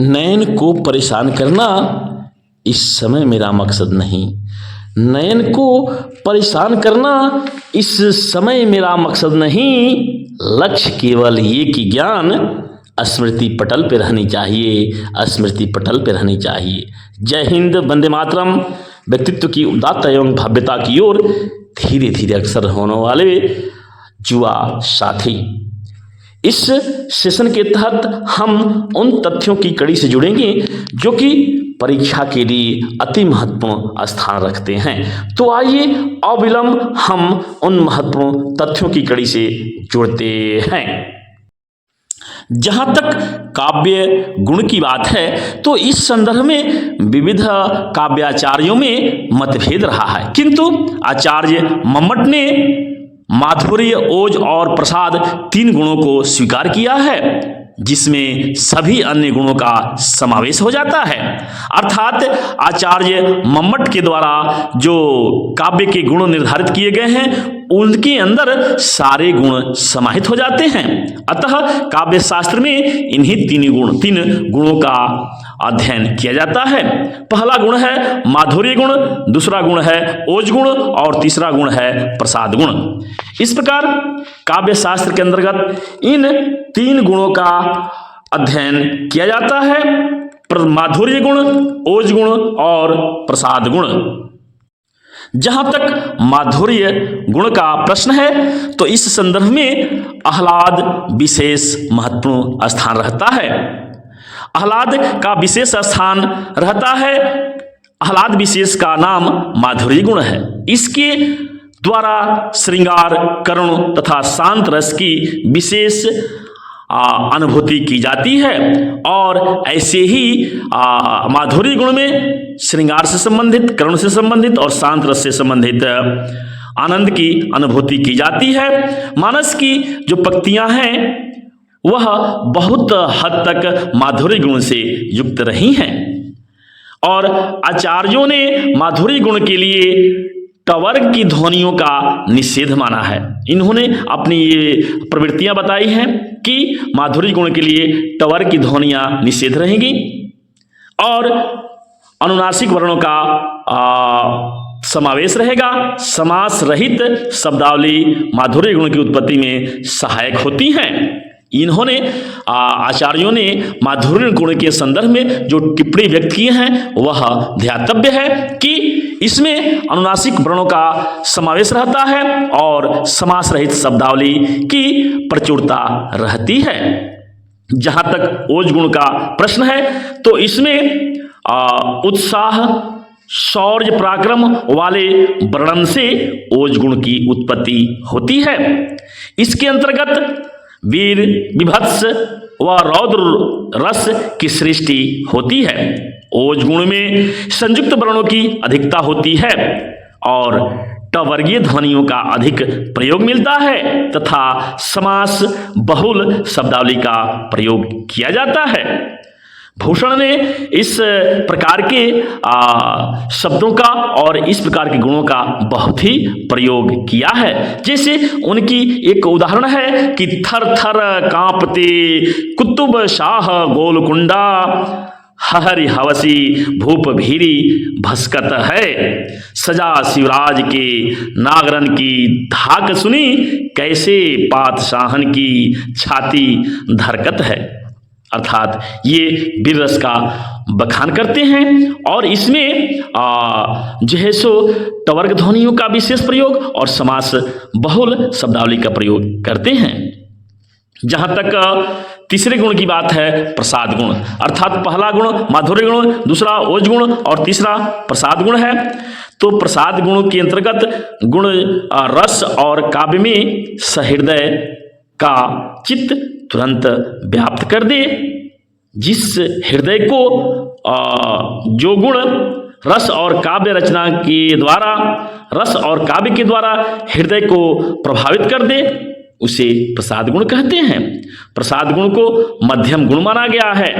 नयन को परेशान करना इस समय मेरा मकसद नहीं। नयन को परेशान करना इस समय मेरा मकसद नहीं। लक्ष्य केवल ये कि ज्ञान स्मृति पटल पे रहनी चाहिए, स्मृति पटल पे रहनी चाहिए। जय हिंद, वंदे मातरम। व्यक्तित्व की उदात्तता एवं भव्यता की ओर धीरे धीरे अग्रसर होने वाले युवा साथी, इस सेशन के तहत हम उन तथ्यों की कड़ी से जुड़ेंगे जो कि परीक्षा के लिए अति महत्वपूर्ण स्थान रखते हैं। तो आइए अविलंब हम उन महत्वपूर्ण तथ्यों की कड़ी से जुड़ते हैं। जहाँ तक काव्य गुण की बात है तो इस संदर्भ में विविध काव्याचार्यों में मतभेद रहा है, किंतु आचार्य मम्मट ने माधुर्य, ओज और प्रसाद 3 गुणों को स्वीकार किया है, जिसमें सभी अन्य गुणों का समावेश हो जाता है। अर्थात आचार्य मम्मट के द्वारा जो काव्य के गुण निर्धारित किए गए हैं उनके अंदर सारे गुण समाहित हो जाते हैं। अतः काव्य शास्त्र में इन्हीं 3 गुणों का अध्ययन किया जाता है। पहला गुण है माधुर्य गुण, दूसरा गुण है ओज गुण और तीसरा गुण है प्रसाद गुण। इस प्रकार काव्य शास्त्र के अंतर्गत इन 3 गुणों का अध्ययन किया जाता है, माधुर्य गुण, ओज गुण और प्रसाद गुण। जहां तक माधुर्य गुण का प्रश्न है तो इस संदर्भ में आह्लाद विशेष महत्वपूर्ण स्थान रहता है। आह्लाद का विशेष स्थान रहता है। आह्लाद विशेष का नाम माधुर्य गुण है। इसके द्वारा श्रृंगार, करुण तथा शांत रस की विशेष अनुभूति की जाती है और ऐसे ही माधुर्य गुण में श्रृंगार से संबंधित, करुण से संबंधित और शांत रस से संबंधित आनंद की अनुभूति की जाती है। मानस की जो पंक्तियां हैं वह बहुत हद तक माधुर्य गुण से युक्त रही हैं और आचार्यों ने माधुर्य गुण के लिए टवर्ग की ध्वनियों का निषेध माना है। इन्होंने अपनी ये प्रवृत्तियां बताई हैं कि माधुर्य गुण के लिए टवर्ग की ध्वनियां निषेध रहेंगी और अनुनासिक वर्णों का समावेश रहेगा। समास रहित शब्दावली माधुर्य गुण की उत्पत्ति में सहायक होती हैं। इन्होंने आचार्यों ने माधुर्य गुण के संदर्भ में जो टिप्पणी व्यक्त की हैं वह ध्यातव्य है कि इसमें अनुनासिक वर्णों का समावेश रहता है और समास रहित शब्दावली की प्रचुरता रहती है। जहां तक ओज गुण का प्रश्न है तो इसमें उत्साह, शौर्य, पराक्रम वाले वर्णन से ओज गुण की उत्पत्ति होती है। इसके अंतर्गत वीर, विभत्स व रौद्र रस की सृष्टि होती है। ओज गुण में संयुक्त वर्णों की अधिकता होती है और टवर्गीय ध्वनियों का अधिक प्रयोग मिलता है तथा समास बहुल शब्दावली का प्रयोग किया जाता है। भूषण ने इस प्रकार के शब्दों का और इस प्रकार के गुणों का बहुत ही प्रयोग किया है। जैसे उनकी एक उदाहरण है कि थर थर कांपते कुतुब शाह गोलकुंडा, हरि हवसी भूप भीरी भस्कत है, सजा शिवराज के नागरन की धाक सुनी, कैसे पातशाहन की छाती धरकत है। अर्थात ये वीर रस का बखान करते हैं और इसमें जो है सो टवर्ग ध्वनियों का विशेष प्रयोग और समास बहुल शब्दावली का प्रयोग करते हैं। जहां तक तीसरे गुण की बात है प्रसाद गुण, अर्थात पहला गुण माधुर्य गुण, दूसरा ओज गुण और तीसरा प्रसाद गुण है। तो प्रसाद गुण के अंतर्गत गुण रस और काव्य में सहृदय का चित्त तुरंत व्याप्त कर दे। जिस हृदय को जो गुण रस और काव्य रचना के द्वारा, रस और काव्य के द्वारा हृदय को प्रभावित कर दे उसे प्रसाद गुण कहते हैं। प्रसाद गुण को मध्यम गुण माना गया है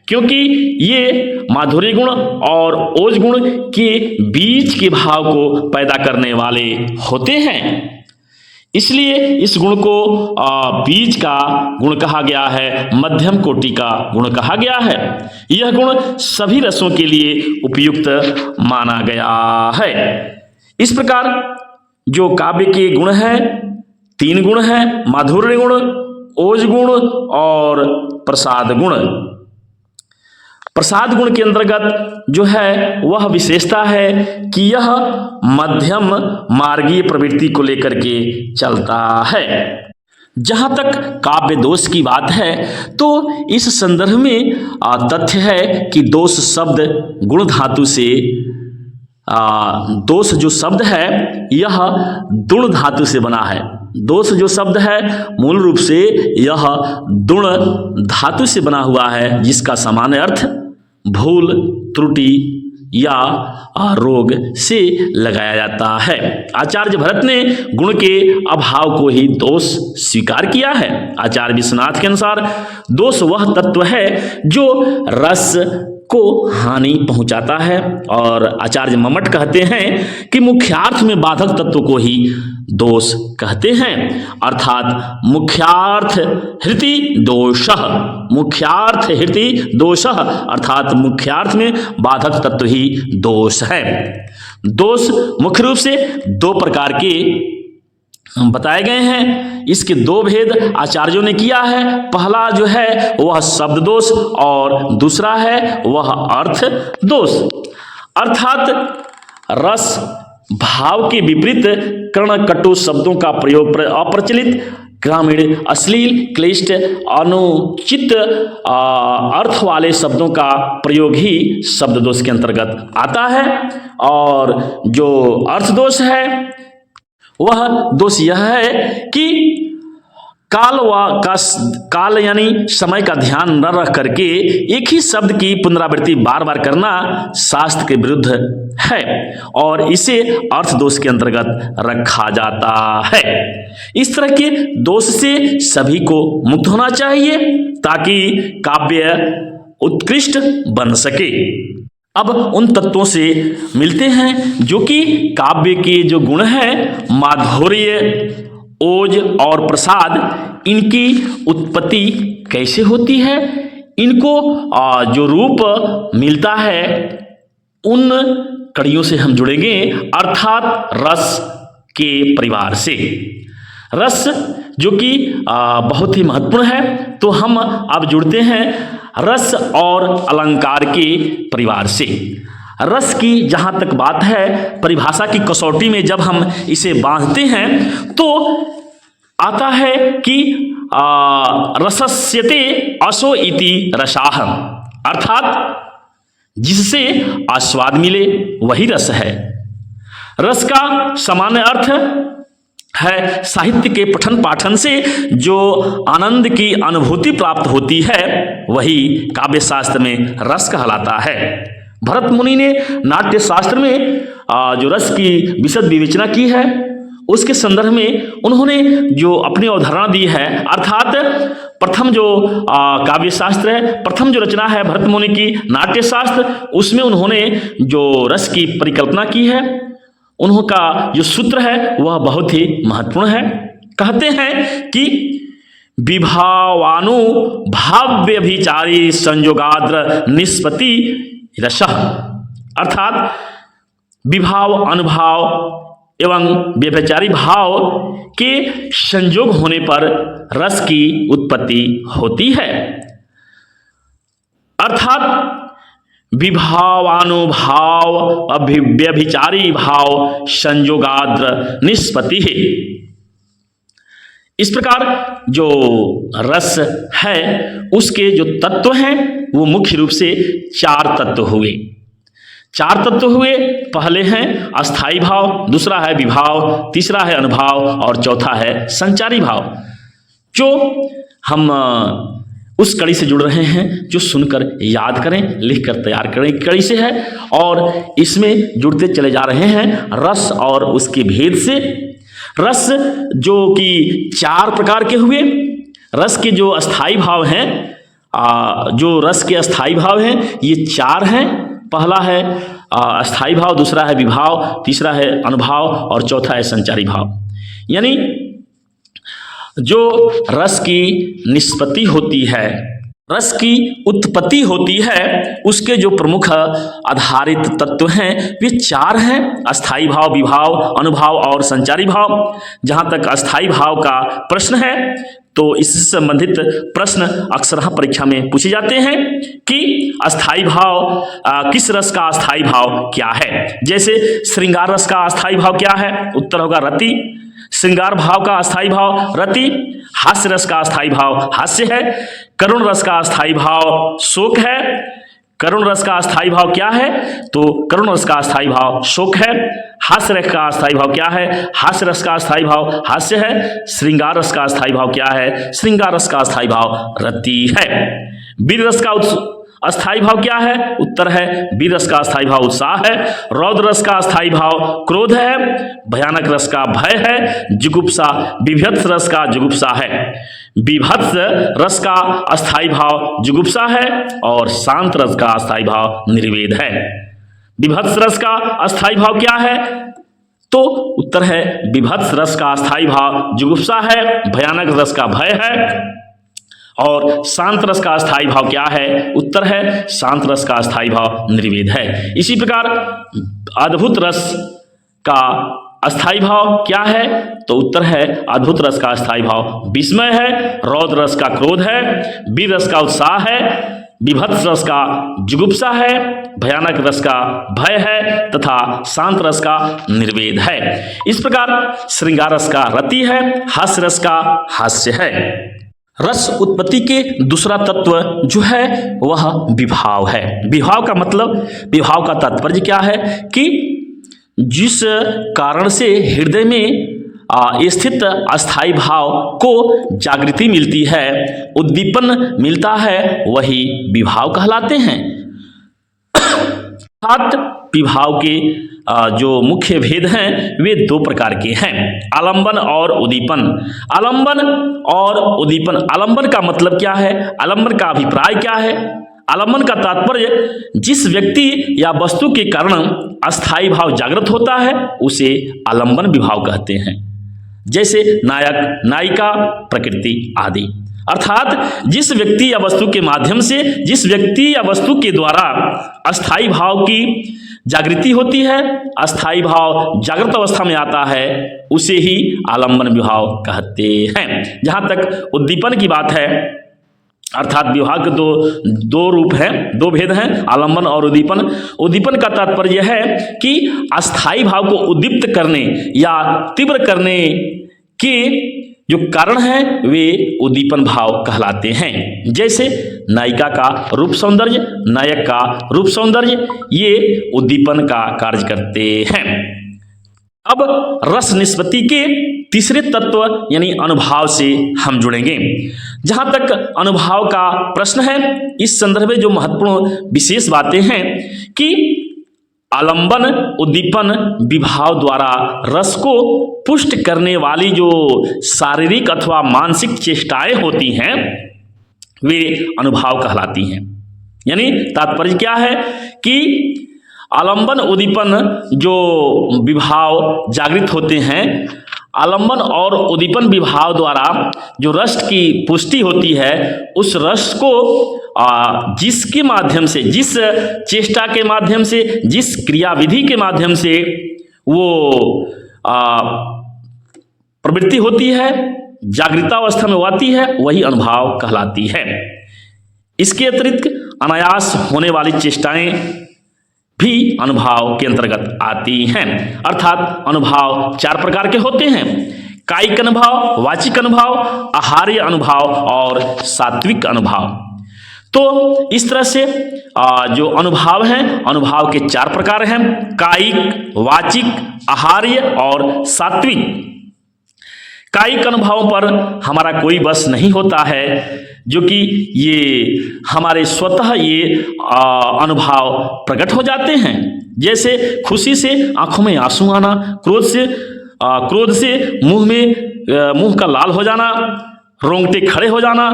क्योंकि ये माधुर्य गुण और ओज गुण के बीच के भाव को पैदा करने वाले होते हैं। इसलिए इस गुण को बीज का गुण कहा गया है, मध्यम कोटि का गुण कहा गया है। यह गुण सभी रसों के लिए उपयुक्त माना गया है। इस प्रकार जो काव्य के गुण हैं, 3 गुण हैं, माधुर्य गुण, ओज गुण और प्रसाद गुण। प्रसाद गुण के अंतर्गत जो है वह विशेषता है कि यह मध्यम मार्गीय प्रवृत्ति को लेकर के चलता है। जहाँ तक काव्य दोष की बात है तो इस संदर्भ में तथ्य है कि दोष शब्द गुण धातु से दोष जो शब्द है यह दुण धातु से बना है। दोष जो शब्द है मूल रूप से यह दुण धातु से बना हुआ है, जिसका सामान्य अर्थ भूल, त्रुटि या रोग से लगाया जाता है। आचार्य भरत ने गुण के अभाव को ही दोष स्वीकार किया है। आचार्य विश्वनाथ के अनुसार दोष वह तत्व है जो रस को हानि पहुंचाता है, और आचार्य मम्मट कहते हैं कि मुख्यार्थ में बाधक तत्व को ही दोष कहते हैं, अर्थात मुख्यार्थ हृति दोषः, मुख्यार्थ हृति दोषः अर्थात मुख्यार्थ में बाधक तत्व ही दोष है। दोष मुख्य रूप से 2 प्रकार के बताए गए हैं। इसके 2 भेद आचार्यों ने किया है। पहला जो है वह शब्द दोष और दूसरा है वह अर्थ दोष। अर्थात रस भाव के विपरीत कर्ण कटु शब्दों का प्रयोग अप्रचलित, ग्रामीण, अश्लील, क्लिष्ट, अनुचित अर्थ वाले शब्दों का प्रयोग ही शब्द दोष के अंतर्गत आता है। और जो अर्थ दोष है वह दोष यह है कि काल यानी समय का ध्यान न रख करके एक ही शब्द की पुनरावृत्ति बार बार करना शास्त्र के विरुद्ध है, और इसे अर्थ दोष के अंतर्गत रखा जाता है। इस तरह के दोष से सभी को मुक्त होना चाहिए ताकि काव्य उत्कृष्ट बन सके। अब उन तत्वों से मिलते हैं जो कि काव्य के जो गुण हैं, माधुर्य, ओज और प्रसाद, इनकी उत्पत्ति कैसे होती है, इनको जो रूप मिलता है उन कड़ियों से हम जुड़ेंगे, अर्थात रस के परिवार से। रस जो कि बहुत ही महत्वपूर्ण है, तो हम अब जुड़ते हैं रस और अलंकार के परिवार से। रस की जहाँ तक बात है, परिभाषा की कसौटी में जब हम इसे बांधते हैं तो आता है कि रसस्यते असो इति रसाह, अर्थात जिससे आस्वाद मिले वही रस है। रस का सामान्य अर्थ है साहित्य के पठन पाठन से जो आनंद की अनुभूति प्राप्त होती है वही काव्य शास्त्र में रस कहलाता है। भरत मुनि ने नाट्य शास्त्र में जो रस की विशद विवेचना की है उसके संदर्भ में उन्होंने जो अपनी अवधारणा दी है, अर्थात प्रथम जो काव्य शास्त्र है, प्रथम जो रचना है भरत मुनि की नाट्य शास्त्र, उसमें उन्होंने जो रस की परिकल्पना की है, उनका जो सूत्र है वह बहुत ही महत्वपूर्ण है। कहते हैं कि विभावानु भाव्यभिचारी संयोगाद्र निष्पत्ति रसः, अर्थात विभाव, अनुभाव एवं व्यभिचारी भाव के संयोग होने पर रस की उत्पत्ति होती है। अर्थात विभावानुभाव व्यभिचारी भाव संयोगाद्र निष्पत्ति है। इस प्रकार जो रस है उसके जो तत्व हैं वो मुख्य रूप से 4 तत्व हुए। 4 तत्व हुए। पहले हैं अस्थाई भाव, दूसरा है विभाव, तीसरा है अनुभाव और चौथा है संचारी भाव। जो हम उस कड़ी से जुड़ रहे हैं जो सुनकर याद करें, लिखकर तैयार करें कड़ी से है, और इसमें जुड़ते चले जा रहे हैं रस और उसके भेद से। रस जो कि 4 प्रकार के हुए। रस के जो अस्थाई भाव हैं, जो रस के अस्थाई भाव हैं ये 4 हैं। पहला है अस्थाई भाव, दूसरा है विभाव, तीसरा है अनुभाव और चौथा है संचारी भाव। यानी जो रस की निष्पत्ति होती है, रस की उत्पत्ति होती है, उसके जो प्रमुख आधारित तत्व हैं वे चार हैं: अस्थाई भाव, विभाव, अनुभाव और संचारी भाव। जहाँ तक अस्थाई भाव का प्रश्न है तो इससे संबंधित प्रश्न अक्सर परीक्षा में पूछे जाते हैं कि अस्थाई भाव किस रस का अस्थाई भाव क्या है। जैसे श्रृंगार रस का अस्थाई भाव क्या है? उत्तर होगा रति। श्रृंगार भाव का अस्थाई भाव रति। हास्य रस का अस्थाई भाव हास्य है। करुण रस का अस्थाई भाव शोक है। करुण रस का अस्थाई भाव क्या है? तो करुण रस का अस्थाई भाव शोक है। हास्य रस का अस्थाई भाव क्या है? हास्य रस का अस्थाई भाव हास्य है। श्रृंगार रस का अस्थाई भाव क्या है? श्रृंगार रस का अस्थाई भाव रति है। वीर रस का अस्थाई भाव क्या है? उत्तर है वीर रस का अस्थाई भाव उत्साह है। रौद्र रस का अस्थाई भाव क्रोध है। भयानक रस का भय है। जुगुप्सा, विभत्स रस का जुगुप्सा है। विभत्स रस का अस्थाई भाव जुगुप्सा है और शांत रस का अस्थाई भाव निर्वेद है। विभत्स रस का अस्थाई भाव क्या है? तो उत्तर है विभत्स रस का अस्थाई भाव जुगुप्सा है। भयानक रस का भय है और शांत रस का अस्थाई भाव क्या है? उत्तर है शांत रस का अस्थाई भाव निर्वेद है। इसी प्रकार अद्भुत रस का अस्थाई भाव क्या है? तो उत्तर है अद्भुत रस का अस्थाई भाव विस्मय है। रौद्र रस का क्रोध है। वीर रस का उत्साह है। विभत्स रस का जुगुप्सा है। भयानक रस का भय है तथा शांत रस का निर्वेद है। इस प्रकार श्रृंगार रस का रति है। हास्य रस का हास्य है। रस उत्पत्ति के दूसरा तत्व जो है वह विभाव है। विभाव का मतलब, विभाव का तात्पर्य क्या है कि जिस कारण से हृदय में स्थित अस्थाई भाव को जागृति मिलती है, उद्दीपन मिलता है, वही विभाव कहलाते हैं। अर्थात विभाव के जो मुख्य भेद हैं वे दो प्रकार के हैं: आलंबन और उद्दीपन। आलंबन और उद्दीपन। आलंबन का मतलब क्या है? आलंबन का अभिप्राय क्या है? आलंबन का तात्पर्य जिस व्यक्ति या वस्तु के कारण अस्थाई भाव जागृत होता है उसे आलंबन विभाव कहते हैं। जैसे नायक, नायिका, प्रकृति आदि। अर्थात जिस व्यक्ति या वस्तु के माध्यम से, जिस व्यक्ति या वस्तु के द्वारा अस्थाई भाव की जागृति होती है, अस्थाई भाव जागृत अवस्था में आता है, उसे ही आलंबन विभाव कहते हैं। जहाँ तक उद्दीपन की बात है, अर्थात विभाव के दो रूप हैं, दो भेद हैं, आलंबन और उद्दीपन। उद्दीपन का तात्पर्य है कि अस्थाई भाव को उद्दीप्त करने या तीव्र करने के जो कारण है वे उद्दीपन भाव कहलाते हैं। जैसे नायिका का रूप सौंदर्य, नायक का रूप सौंदर्य, ये उद्दीपन का कार्य करते हैं। अब रस निष्पत्ति के तीसरे तत्व यानी अनुभाव से हम जुड़ेंगे। जहाँ तक अनुभाव का प्रश्न है, इस संदर्भ में जो महत्वपूर्ण विशेष बातें हैं कि आलंबन, उद्दीपन, विभाव द्वारा रस को पुष्ट करने वाली जो शारीरिक अथवा मानसिक चेष्टाएं होती हैं वे अनुभाव कहलाती हैं। यानी तात्पर्य क्या है कि आलंबन, उद्दीपन जो विभाव जागृत होते हैं, आलंबन और उद्दीपन विभाव द्वारा जो रस की पुष्टि होती है, उस रस को जिसके माध्यम से, जिस चेष्टा के माध्यम से, जिस क्रियाविधि के माध्यम से वो प्रवृत्ति होती है, जागृतावस्था में आती है, वही अनुभाव कहलाती है। इसके अतिरिक्त अनायास होने वाली चेष्टाएं भी अनुभाव के अंतर्गत आती हैं। अर्थात अनुभाव चार प्रकार के होते हैं: कायिक अनुभाव, वाचिक अनुभाव, आहार्य अनुभाव और सात्विक अनुभाव। तो इस तरह से जो अनुभाव हैं, अनुभाव के चार प्रकार हैं: कायिक, वाचिक, आहार्य और सात्विक। कायिक अनुभवों पर हमारा कोई बस नहीं होता है, जो कि ये हमारे स्वतः ये अनुभाव प्रकट हो जाते हैं। जैसे खुशी से आंखों में आंसू आना, क्रोध से मुंह का लाल हो जाना, रोंगटे खड़े हो जाना,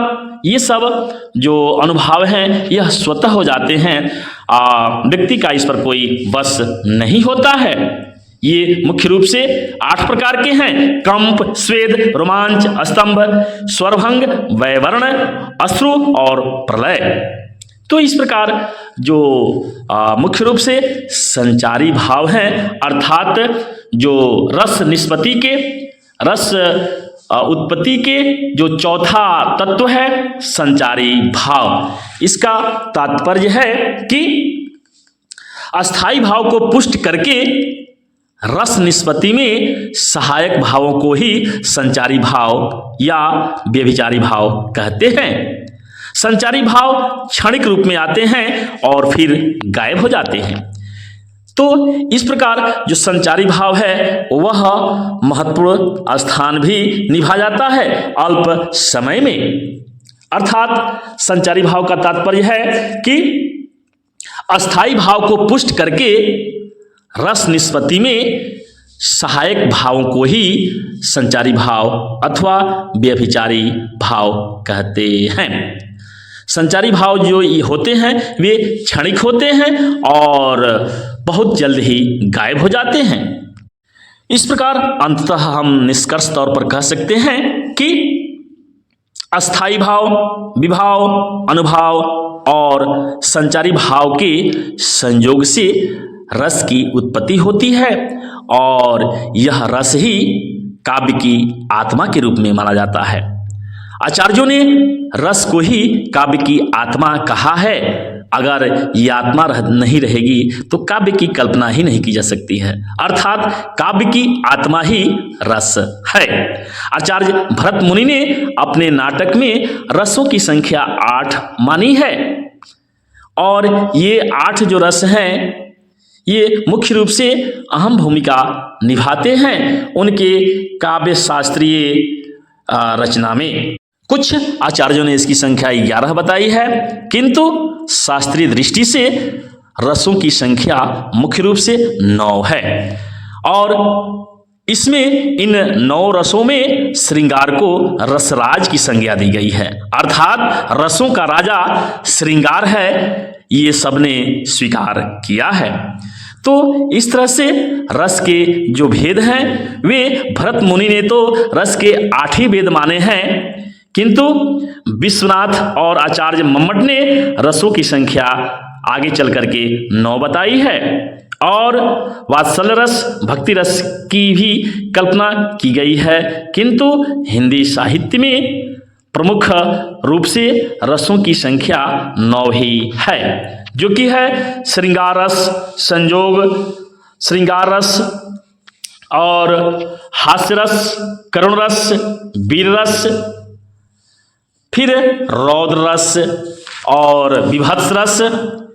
ये सब जो अनुभव हैं यह स्वतः हो जाते हैं। व्यक्ति का इस पर कोई बस नहीं होता है। ये मुख्य रूप से 8 प्रकार के हैं। कंप, स्वेद, रोमांच, स्तंभ, स्वरभंग, वैवर्ण, अश्रु और प्रलय। तो इस प्रकार जो मुख्य रूप से संचारी भाव हैं, अर्थात जो रस निष्पत्ति के, रस उत्पत्ति के जो चौथा तत्व है संचारी भाव, इसका तात्पर्य है कि अस्थाई भाव को पुष्ट करके रस निष्पत्ति में सहायक भावों को ही संचारी भाव या व्यभिचारी भाव कहते हैं। संचारी भाव क्षणिक रूप में आते हैं और फिर गायब हो जाते हैं। तो इस प्रकार जो संचारी भाव है वह महत्वपूर्ण स्थान भी निभा जाता है अल्प समय में। अर्थात संचारी भाव का तात्पर्य है कि अस्थाई भाव को पुष्ट करके रस निष्पत्ति में सहायक भावों को ही संचारी भाव अथवा व्यभिचारी भाव कहते हैं। संचारी भाव जो ये होते हैं वे क्षणिक होते हैं और बहुत जल्द ही गायब हो जाते हैं। इस प्रकार अंततः हम निष्कर्ष तौर पर कह सकते हैं कि अस्थाई भाव, विभाव, अनुभाव और संचारी भाव के संयोग से रस की उत्पत्ति होती है और यह रस ही काव्य की आत्मा के रूप में माना जाता है। आचार्यों ने रस को ही काव्य की आत्मा कहा है। अगर यह आत्मा नहीं रहेगी तो काव्य की कल्पना ही नहीं की जा सकती है, अर्थात काव्य की आत्मा ही रस है। आचार्य भरत मुनि ने अपने नाटक में रसों की संख्या 8 मानी है और ये 8 जो रस हैं ये मुख्य रूप से अहम भूमिका निभाते हैं उनके काव्य शास्त्रीय रचना में। कुछ आचार्यों ने इसकी संख्या 11 बताई है, किंतु शास्त्रीय दृष्टि से रसों की संख्या मुख्य रूप से 9 है और इसमें इन 9 रसों में श्रृंगार को रसराज की संज्ञा दी गई है, अर्थात रसों का राजा श्रृंगार है, ये सबने स्वीकार किया है। तो इस तरह से रस के जो भेद हैं वे भरत मुनि ने तो रस के 8 ही भेद माने हैं, किंतु विश्वनाथ और आचार्य मम्मट ने रसों की संख्या आगे चल करके 9 बताई है और वात्सल्य रस, भक्ति रस की भी कल्पना की गई है, किंतु हिंदी साहित्य में प्रमुख रूप से रसों की संख्या 9 ही है, जो कि है श्रृंगार रस, संयोग श्रृंगार रस और हास्य रस, करुण रस, वीर रस, फिर रौद्र रस और विभत्स रस,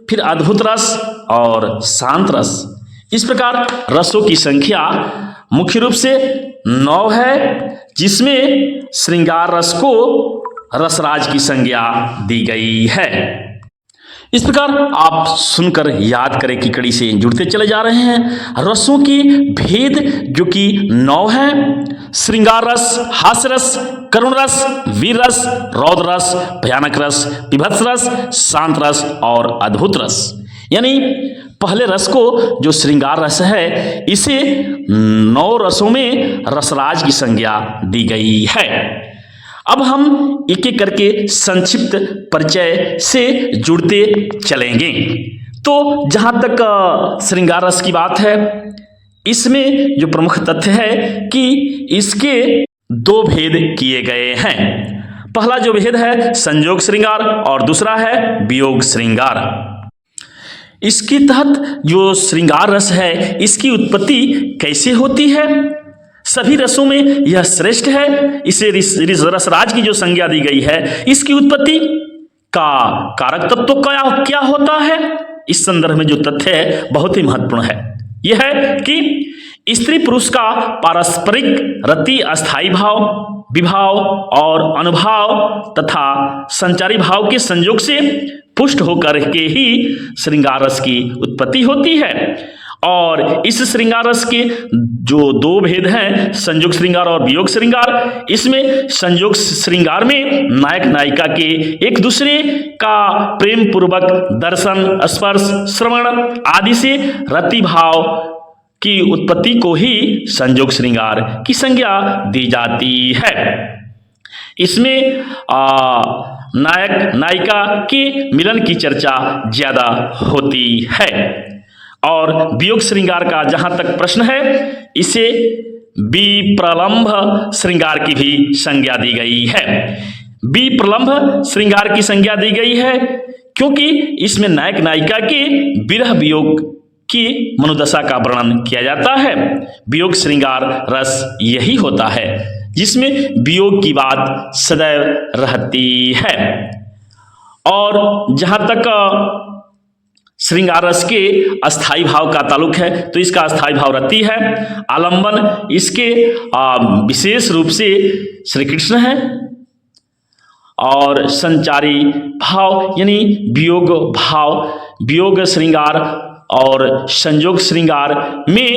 फिर अद्भुत रस और शांत रस। इस प्रकार रसों की संख्या मुख्य रूप से 9 है, जिसमें श्रृंगार रस को रसराज की संज्ञा दी गई है। इस प्रकार आप सुनकर याद करें कि कड़ी से जुड़ते चले जा रहे हैं। रसों की भेद जो कि 9 है, श्रृंगार रस, हास्य रस, करुण रस, वीर रस, रौद्र रस, भयानक रस, विभत्स रस, शांत रस और अद्भुत रस। यानी पहले रस को जो श्रृंगार रस है इसे 9 रसों में रसराज की संज्ञा दी गई है। अब हम एक एक करके संक्षिप्त परिचय से जुड़ते चलेंगे। तो जहां तक श्रृंगार रस की बात है, इसमें जो प्रमुख तथ्य है कि इसके 2 भेद किए गए हैं। पहला जो भेद है संयोग श्रृंगार और दूसरा है वियोग श्रृंगार। इसके तहत जो श्रृंगार रस है इसकी उत्पत्ति कैसे होती है? सभी रसों में यह श्रेष्ठ है, इसे रसराज की जो संज्ञा दी गई है, इसकी उत्पत्ति का कारक तत्व तो क्या होता है? इस संदर्भ में जो तथ्य है बहुत ही महत्वपूर्ण है। यह है कि स्त्री पुरुष का पारस्परिक रति अस्थाई भाव, विभाव और अनुभाव तथा संचारी भाव के संयोग से पुष्ट होकर के ही श्रृंगार रस की उत्पत्ति होती है। और इस श्रृंगार रस के जो 2 भेद हैं, संयोग श्रृंगार और वियोग श्रृंगार, इसमें संयोग श्रृंगार में नायक नायिका के एक दूसरे का प्रेम पूर्वक दर्शन, स्पर्श, श्रवण आदि से रति भाव की उत्पत्ति को ही संयोग श्रृंगार की संज्ञा दी जाती है। इसमें नायक नायिका के मिलन की चर्चा ज्यादा होती है। और वियोग श्रृंगार का जहां तक प्रश्न है, इसे विप्रलंभ श्रृंगार की भी संज्ञा दी गई है। विप्रलंभ श्रृंगार की संज्ञा दी गई है क्योंकि इसमें नायक नायिका के विरह वियोग की मनोदशा का वर्णन किया जाता है। वियोग श्रृंगार रस यही होता है जिसमें वियोग की बात सदैव रहती है। और जहां तक श्रृंगार रस के अस्थाई भाव का ताल्लुक है तो इसका अस्थाई भाव रति है। आलंबन इसके विशेष रूप से श्री कृष्ण है। और संचारी भाव यानी वियोग भाव, वियोग श्रृंगार और संयोग श्रृंगार में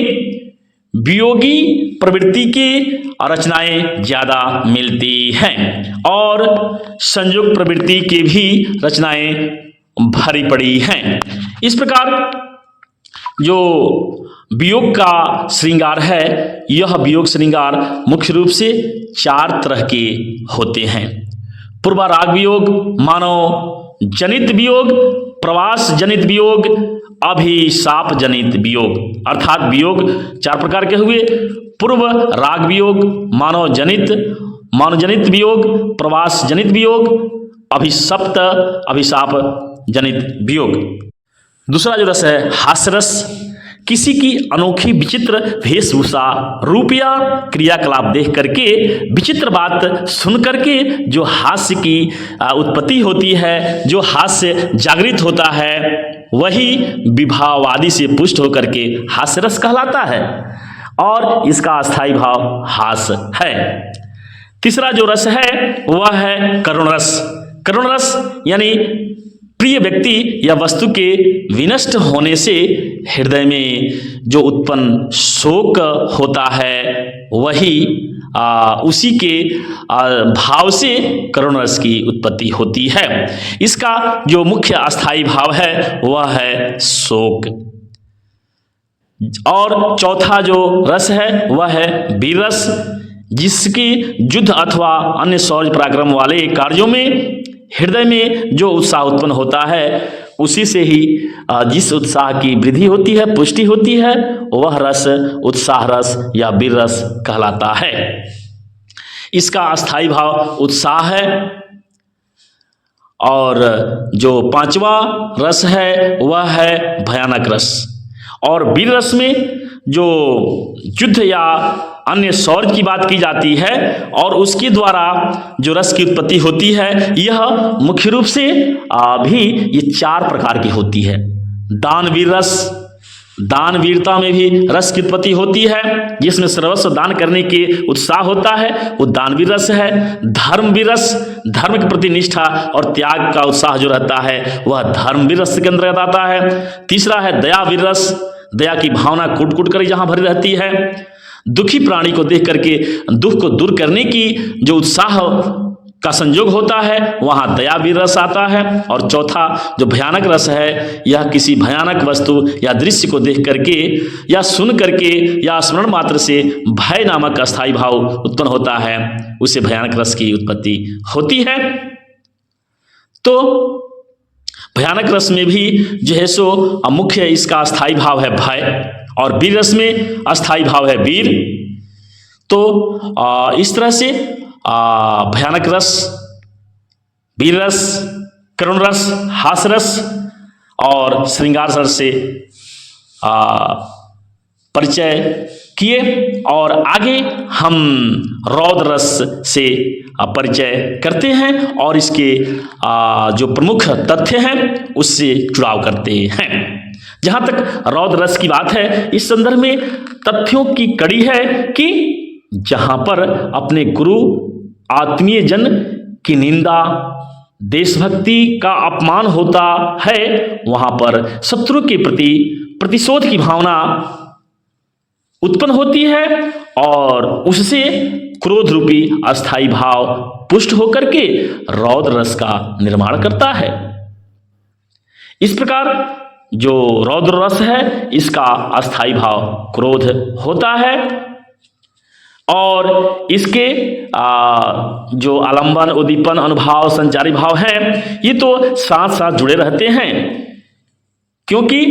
वियोगी प्रवृत्ति की रचनाएं ज्यादा मिलती हैं और संयोग प्रवृत्ति की भी रचनाएं भरी पड़ी हैं। इस प्रकार जो वियोग का श्रृंगार है, यह वियोग श्रृंगार मुख्य रूप से 4 तरह के होते हैं। पूर्वाराग वियोग, मानव जनित वियोग, प्रवास जनित वियोग, अभिशाप जनित वियोग। अर्थात वियोग 4 प्रकार के हुए। पूर्व राग वियोग, मानव जनित वियोग, प्रवास जनित वियोग, अभिशाप जनित वियोग। दूसरा जो रस है हास्य रस। किसी की अनोखी विचित्र वेशभूषा, रूप या क्रियाकलाप देख करके, विचित्र बात सुन करके जो हास्य की उत्पत्ति होती है, जो हास्य जागृत होता है, वही विभावादि से पुष्ट होकर के हास्य रस कहलाता है और इसका अस्थाई भाव हास्य है। तीसरा जो रस है वह है करुण रस। करुण रस यानी प्रिय व्यक्ति या वस्तु के विनष्ट होने से हृदय में जो उत्पन्न शोक होता है, वही उसी के भाव से करुण रस की उत्पत्ति होती है। इसका जो मुख्य अस्थाई भाव है वह है शोक। और चौथा जो रस है वह है वीर रस, जिसकी युद्ध अथवा अन्य शौर्य पराक्रम वाले कार्यों में हृदय में जो उत्साह उत्पन्न होता है, उसी से ही जिस उत्साह की वृद्धि होती है, पुष्टि होती है, वह रस उत्साह रस या वीर रस कहलाता है। इसका अस्थाई भाव उत्साह है। और जो 5वां रस है वह है भयानक रस। और वीर रस में जो युद्ध या अन्य शौर्य की बात की जाती है और उसके द्वारा जो रस की उत्पत्ति होती है, यह मुख्य रूप से भी ये 4 प्रकार की होती है। दानवीर रस, दान वीरता में भी रस की उत्पत्ति होती है, जिसमें सर्वस्व दान करने के उत्साह होता है, वो दानवीर रस है। धर्मवीर रस, धर्म के प्रति निष्ठा और त्याग का उत्साह जो रहता है वह धर्मवीर रस के अंतर्गत आता है। तीसरा है दयावीर रस, दया की भावना कूट कूट कर जहां भरी रहती है। दुखी प्राणी को देख करके दुख को दूर करने की जो उत्साह का संयोग होता है, वहां दयावीर रस आता है। और चौथा जो भयानक रस है, यह किसी भयानक वस्तु या दृश्य को देख करके या सुन करके या स्मरण मात्र से भय नामक अस्थाई भाव उत्पन्न होता है, उसे भयानक रस की उत्पत्ति होती है। तो भयानक रस में भी जो है सो मुख्य इसका अस्थाई भाव है भय, और वीर रस में अस्थाई भाव है वीर। तो इस तरह से भयानक रस, वीर रस, करुण रस, हास रस और श्रृंगार रस से परिचय किए। और आगे हम रौद्र रस से परिचय करते हैं और इसके जो प्रमुख तथ्य हैं उससे जुड़ाव करते हैं। जहां तक रौद्र रस की बात है, इस संदर्भ में तथ्यों की कड़ी है कि जहां पर अपने गुरु आत्मीय जन की निंदा, देशभक्ति का अपमान होता है, वहां पर शत्रु के प्रति प्रतिशोध की भावना उत्पन्न होती है और उससे क्रोध रूपी अस्थाई भाव पुष्ट होकर के रौद्र रस का निर्माण करता है। इस प्रकार जो रौद्र रस है इसका अस्थाई भाव क्रोध होता है। और इसके जो आलंबन, उद्दीपन, अनुभाव, संचारी भाव हैं ये तो साथ साथ जुड़े रहते हैं। क्योंकि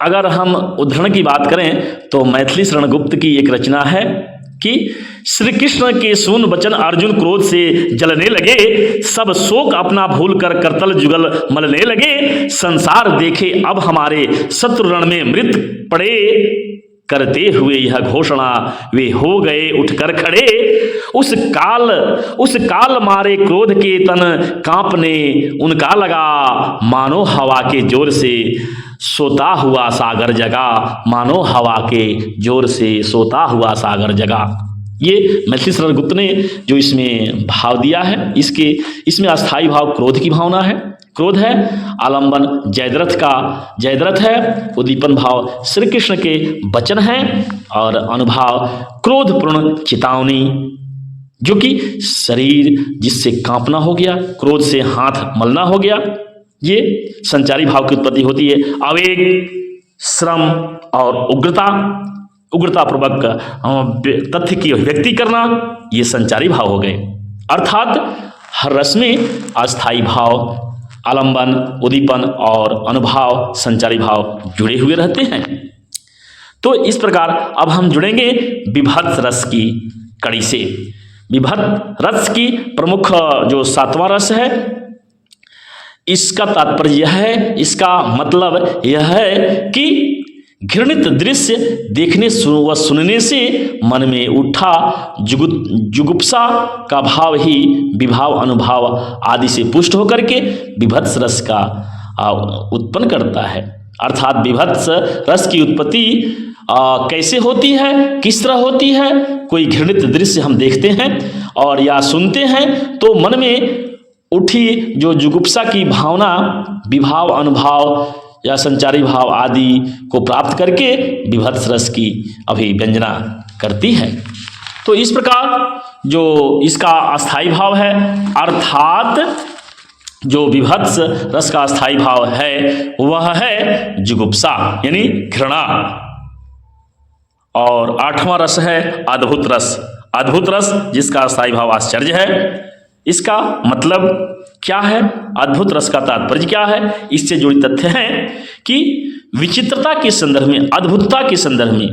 अगर हम उदाहरण की बात करें तो मैथिली शरण गुप्त की एक रचना है कि श्री कृष्ण के सुन वचन अर्जुन क्रोध से जलने लगे, सब शोक अपना भूल कर करतल जुगल मलने लगे, संसार देखे अब हमारे शत्रु रण में मृत पड़े, करते हुए यह घोषणा वे हो गए उठकर खड़े, उस काल मारे क्रोध के तन कांपने उनका लगा, मानो हवा के जोर से सोता हुआ सागर जगा, मानो हवा के जोर से सोता हुआ सागर जगा। ये मैथिली शरण गुप्त ने जो इसमें भाव दिया है, इसमें अस्थाई भाव क्रोध की भावना है, क्रोध है। आलंबन जयद्रथ है। उद्दीपन भाव श्री कृष्ण के वचन हैं और अनुभाव क्रोधपूर्ण चेतावनी, जो कि शरीर जिससे कांपना हो गया, क्रोध से हाथ मलना हो गया, ये संचारी भाव की उत्पत्ति होती है। आवेग, श्रम और उग्रतापूर्वक तथ्य की अभिव्यक्ति करना, ये संचारी भाव हो गए। अर्थात हर रस में अस्थाई भाव, आलंबन, उद्दीपन और अनुभाव, संचारी भाव जुड़े हुए रहते हैं। तो इस प्रकार अब हम जुड़ेंगे विभत्स रस की कड़ी से। विभत्स रस की प्रमुख जो 7वां रस है, इसका तात्पर्य यह है, इसका मतलब यह है कि घृणित दृश्य देखने व सुनने से मन में उठा जुगुप्सा का भाव ही विभाव, अनुभाव आदि से पुष्ट होकर के विभत्स रस का उत्पन्न करता है। अर्थात विभत्स रस की उत्पत्ति कैसे होती है, किस तरह होती है? कोई घृणित दृश्य हम देखते हैं और या सुनते हैं तो मन में उठी जो जुगुप्सा की भावना विभाव, अनुभाव या संचारी भाव आदि को प्राप्त करके विभत्स रस की अभिव्यंजना करती है। तो इस प्रकार जो इसका अस्थाई भाव है, अर्थात जो विभत्स रस का अस्थाई भाव है वह है जुगुप्सा यानी घृणा। और 8वां रस है अद्भुत रस। अद्भुत रस जिसका अस्थाई भाव आश्चर्य है। इसका मतलब क्या है? अद्भुत रस का तात्पर्य क्या है? इससे जुड़ी तथ्य हैं कि विचित्रता के संदर्भ में, अद्भुतता के संदर्भ में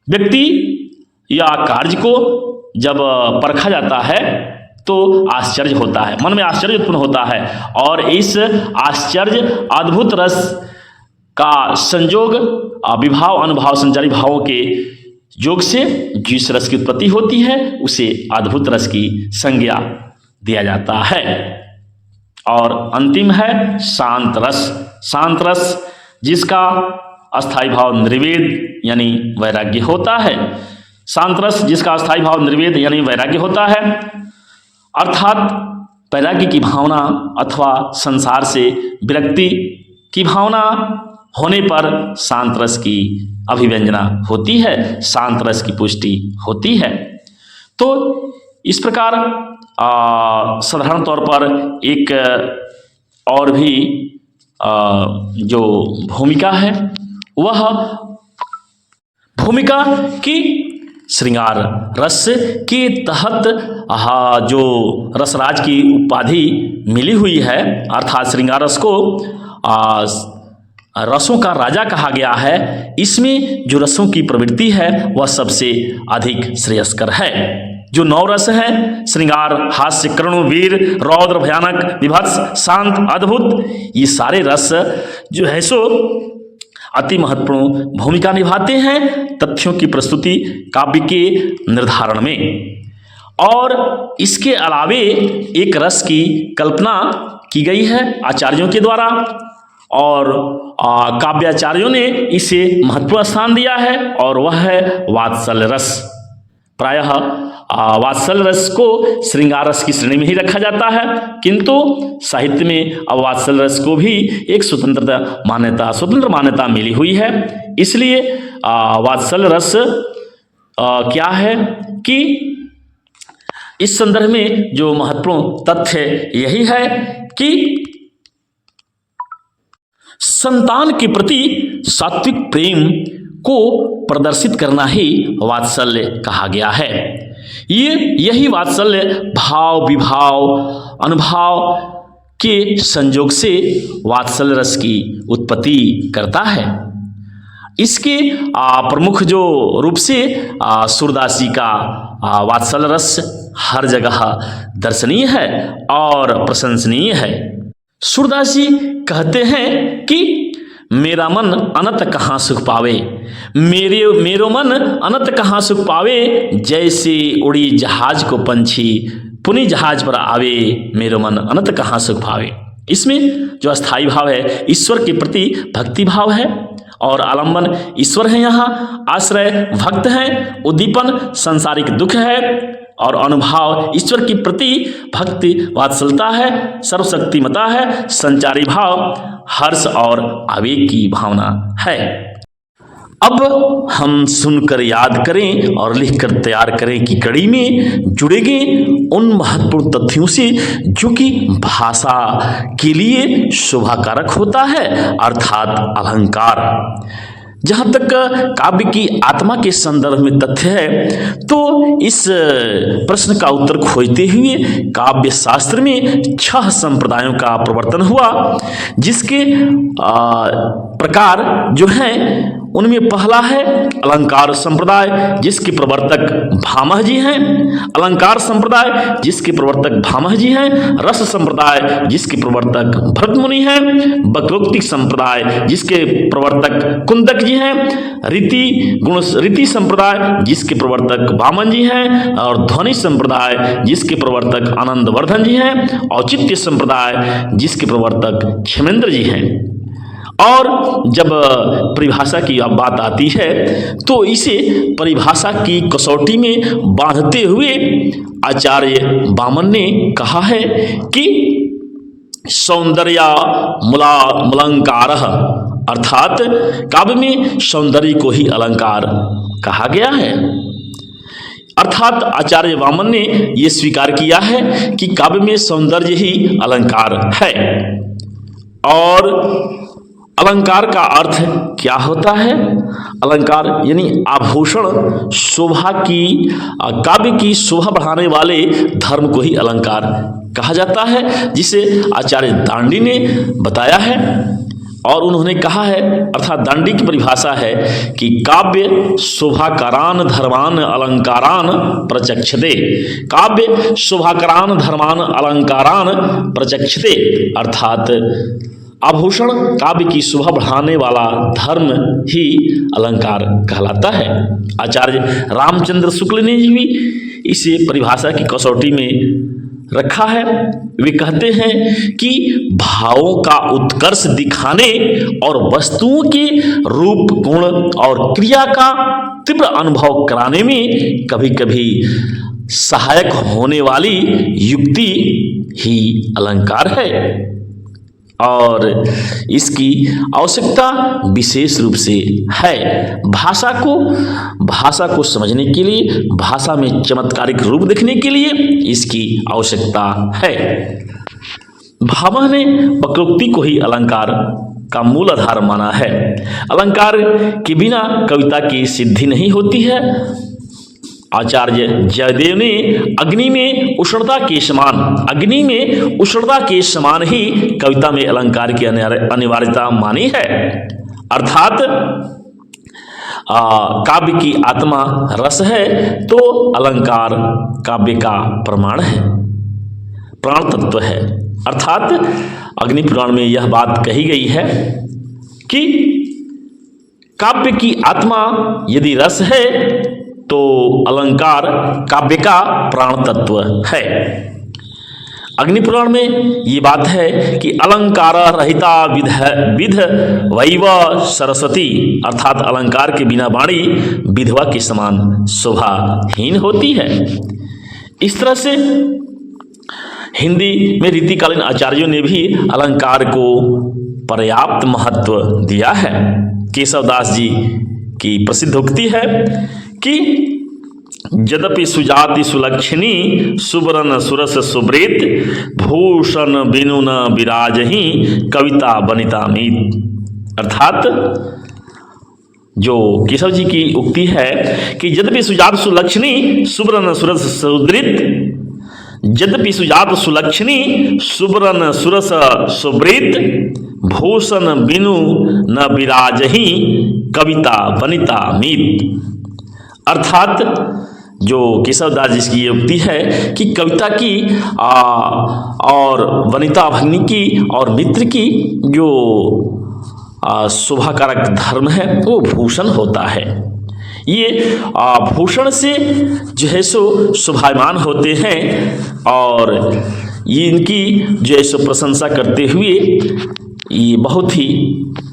व्यक्ति या कार्य को जब परखा जाता है तो आश्चर्य होता है, मन में आश्चर्य उत्पन्न होता है। और इस आश्चर्य अद्भुत रस का संयोग विभाव, अनुभाव, संचारी भावों के योग से जिस रस की उत्पत्ति होती है उसे अद्भुत रस की संज्ञा दिया जाता है। और अंतिम है शांत रस। शांत रस जिसका अस्थाई भाव निर्वेद यानी वैराग्य होता है। शांत रस जिसका अस्थाई भाव निर्वेद यानी वैराग्य होता है, अर्थात वैराग्य की भावना अथवा संसार से विरक्ति की भावना होने पर शांत रस की अभिव्यंजना होती है, शांत रस की पुष्टि होती है। तो इस प्रकार साधारण तौर पर एक और भी जो भूमिका है वह भूमिका की श्रृंगार रस के तहत जो रसराज की उपाधि मिली हुई है, अर्थात श्रृंगार रस को रसों का राजा कहा गया है। इसमें जो रसों की प्रवृत्ति है वह सबसे अधिक श्रेयस्कर है। जो 9 रस है, श्रृंगार, हास्य, करुण, वीर, रौद्र, भयानक, विभत्स, शांत, अद्भुत, ये सारे रस जो है सो अति महत्वपूर्ण भूमिका निभाते हैं तथ्यों की प्रस्तुति, काव्य के निर्धारण में। और इसके अलावे एक रस की कल्पना की गई है आचार्यों के द्वारा और काव्याचार्यों ने इसे महत्वपूर्ण स्थान दिया है और वह है वात्सल्य रस। प्रायः वात्सल्य रस को श्रृंगार रस की श्रेणी में ही रखा जाता है, किंतु साहित्य में वात्सल्य रस को भी एक स्वतंत्र मान्यता मिली हुई है। इसलिए वात्सल्य रस क्या है कि इस संदर्भ में जो महत्वपूर्ण तथ्य यही है कि संतान के प्रति सात्विक प्रेम को प्रदर्शित करना ही वात्सल्य कहा गया है। यही वात्सल्य भाव विभाव अनुभाव के संयोग से वात्सल्य रस की उत्पत्ति करता है। इसके प्रमुख जो रूप से सूरदासी का वात्सल्य रस हर जगह दर्शनीय है और प्रशंसनीय है। सूरदासी कहते हैं कि मेरा मन अनंत कहाँ सुख पावे, मेरो मन अनंत कहाँ सुख पावे, जैसे उड़ी जहाज को पंछी पुनि जहाज पर आवे, मेरो मन अनंत कहाँ सुख पावे। इसमें जो अस्थाई भाव है ईश्वर के प्रति भक्ति भाव है और आलंबन ईश्वर है, यहाँ आश्रय भक्त है, उद्दीपन सांसारिक दुख है और अनुभाव ईश्वर के प्रति भक्ति वात्सलता है, सर्वशक्तिमता है, संचारी भाव हर्ष और आवेग की भावना है। अब हम सुनकर याद करें और लिखकर तैयार करें कि कड़ी में जुड़ेंगे उन महत्वपूर्ण तथ्यों से जो कि भाषा के लिए शोभाकारक होता है, अर्थात अलंकार। जहाँ तक काव्य की आत्मा के संदर्भ में तथ्य है तो इस प्रश्न का उत्तर खोजते हुए काव्य शास्त्र में 6 संप्रदायों का प्रवर्तन हुआ, जिसके प्रकार जो हैं उनमें पहला है अलंकार संप्रदाय, जिसके प्रवर्तक भामह जी हैं। अलंकार संप्रदाय जिसके प्रवर्तक भामह जी हैं। रस संप्रदाय जिसके प्रवर्तक भरत मुनि हैं। वक्रोक्ति संप्रदाय जिसके प्रवर्तक कुंदक जी हैं। रीति संप्रदाय जिसके प्रवर्तक वामन जी हैं और ध्वनि संप्रदाय जिसके प्रवर्तक आनंदवर्धन जी हैं। औचित्य संप्रदाय जिसके प्रवर्तक क्षेमेंद्र जी हैं। और जब परिभाषा की अब बात आती है तो इसे परिभाषा की कसौटी में बांधते हुए आचार्य वामन ने कहा है कि सौंदर्य मूलांकार, अर्थात काव्य में सौंदर्य को ही अलंकार कहा गया है। अर्थात आचार्य वामन ने यह स्वीकार किया है कि काव्य में सौंदर्य ही अलंकार है। और अलंकार का अर्थ क्या होता है? अलंकार यानी आभूषण, शोभा की, काव्य की शोभा बढ़ाने वाले धर्म को ही अलंकार कहा जाता है, जिसे आचार्य दांडी ने बताया है। और उन्होंने कहा है, अर्थात दांडी की परिभाषा है कि काव्य शोभाकारान धर्मान अलंकारान प्रचक्षते। काव्य शोभाकारान धर्मान अलंकारान प्रचक्षते, अर्थात आभूषण काव्य की शोभा बढ़ाने वाला धर्म ही अलंकार कहलाता है। आचार्य रामचंद्र शुक्ल ने भी इसे परिभाषा की कसौटी में रखा है। वे कहते हैं कि भावों का उत्कर्ष दिखाने और वस्तुओं के रूप, गुण और क्रिया का तीव्र अनुभव कराने में कभी कभी सहायक होने वाली युक्ति ही अलंकार है। और इसकी आवश्यकता विशेष रूप से है। भाषा को समझने के लिए, भाषा में चमत्कारिक रूप देखने के लिए इसकी आवश्यकता है। भामह ने वक्रोक्ति को ही अलंकार का मूल आधार माना है। अलंकार के बिना कविता की सिद्धि नहीं होती है। आचार्य जयदेव ने अग्नि में उष्णता के समान ही कविता में अलंकार की अनिवार्यता मानी है। अर्थात काव्य की आत्मा रस है तो अलंकार काव्य का प्रमाण है, प्राण तत्व है। अर्थात अग्नि पुराण में यह बात कही गई है कि काव्य की आत्मा यदि रस है तो अलंकार काव्य का प्राण तत्व है। अग्निपुराण में ये बात है कि अलंकार रहिता विध वैव सरस्वती, अर्थात अलंकार के बिना वाणी विधवा के समान शोभाहीन होती है। इस तरह से हिंदी में रीतिकालीन आचार्यों ने भी अलंकार को पर्याप्त महत्व दिया है। केशवदास जी की प्रसिद्ध उक्ति है कि यद्यपि सुजाति सुलक्षणी सुबरन सुरस सुब्रेत भूषण बिनु न विराजहि कविता बनिता मीत। अर्थात जो केशव जी की उक्ति है कि यद्यपि सुजात सुलक्षणी सुब्रन सुरस सुदृत, यद्यपि सुजात सुलक्षणी सुब्रन सुरस सुब्रीत, भूषण बिनु न विराजही कविता वनिता मीत। अर्थात जो केशवदास जी की ये उक्ति है कि कविता की और वनिता भगिनी की और मित्र की जो शोभाकारक धर्म है वो भूषण होता है। ये भूषण से जो है सो शोभायमान होते हैं और ये इनकी जो है सो प्रशंसा करते हुए ये बहुत ही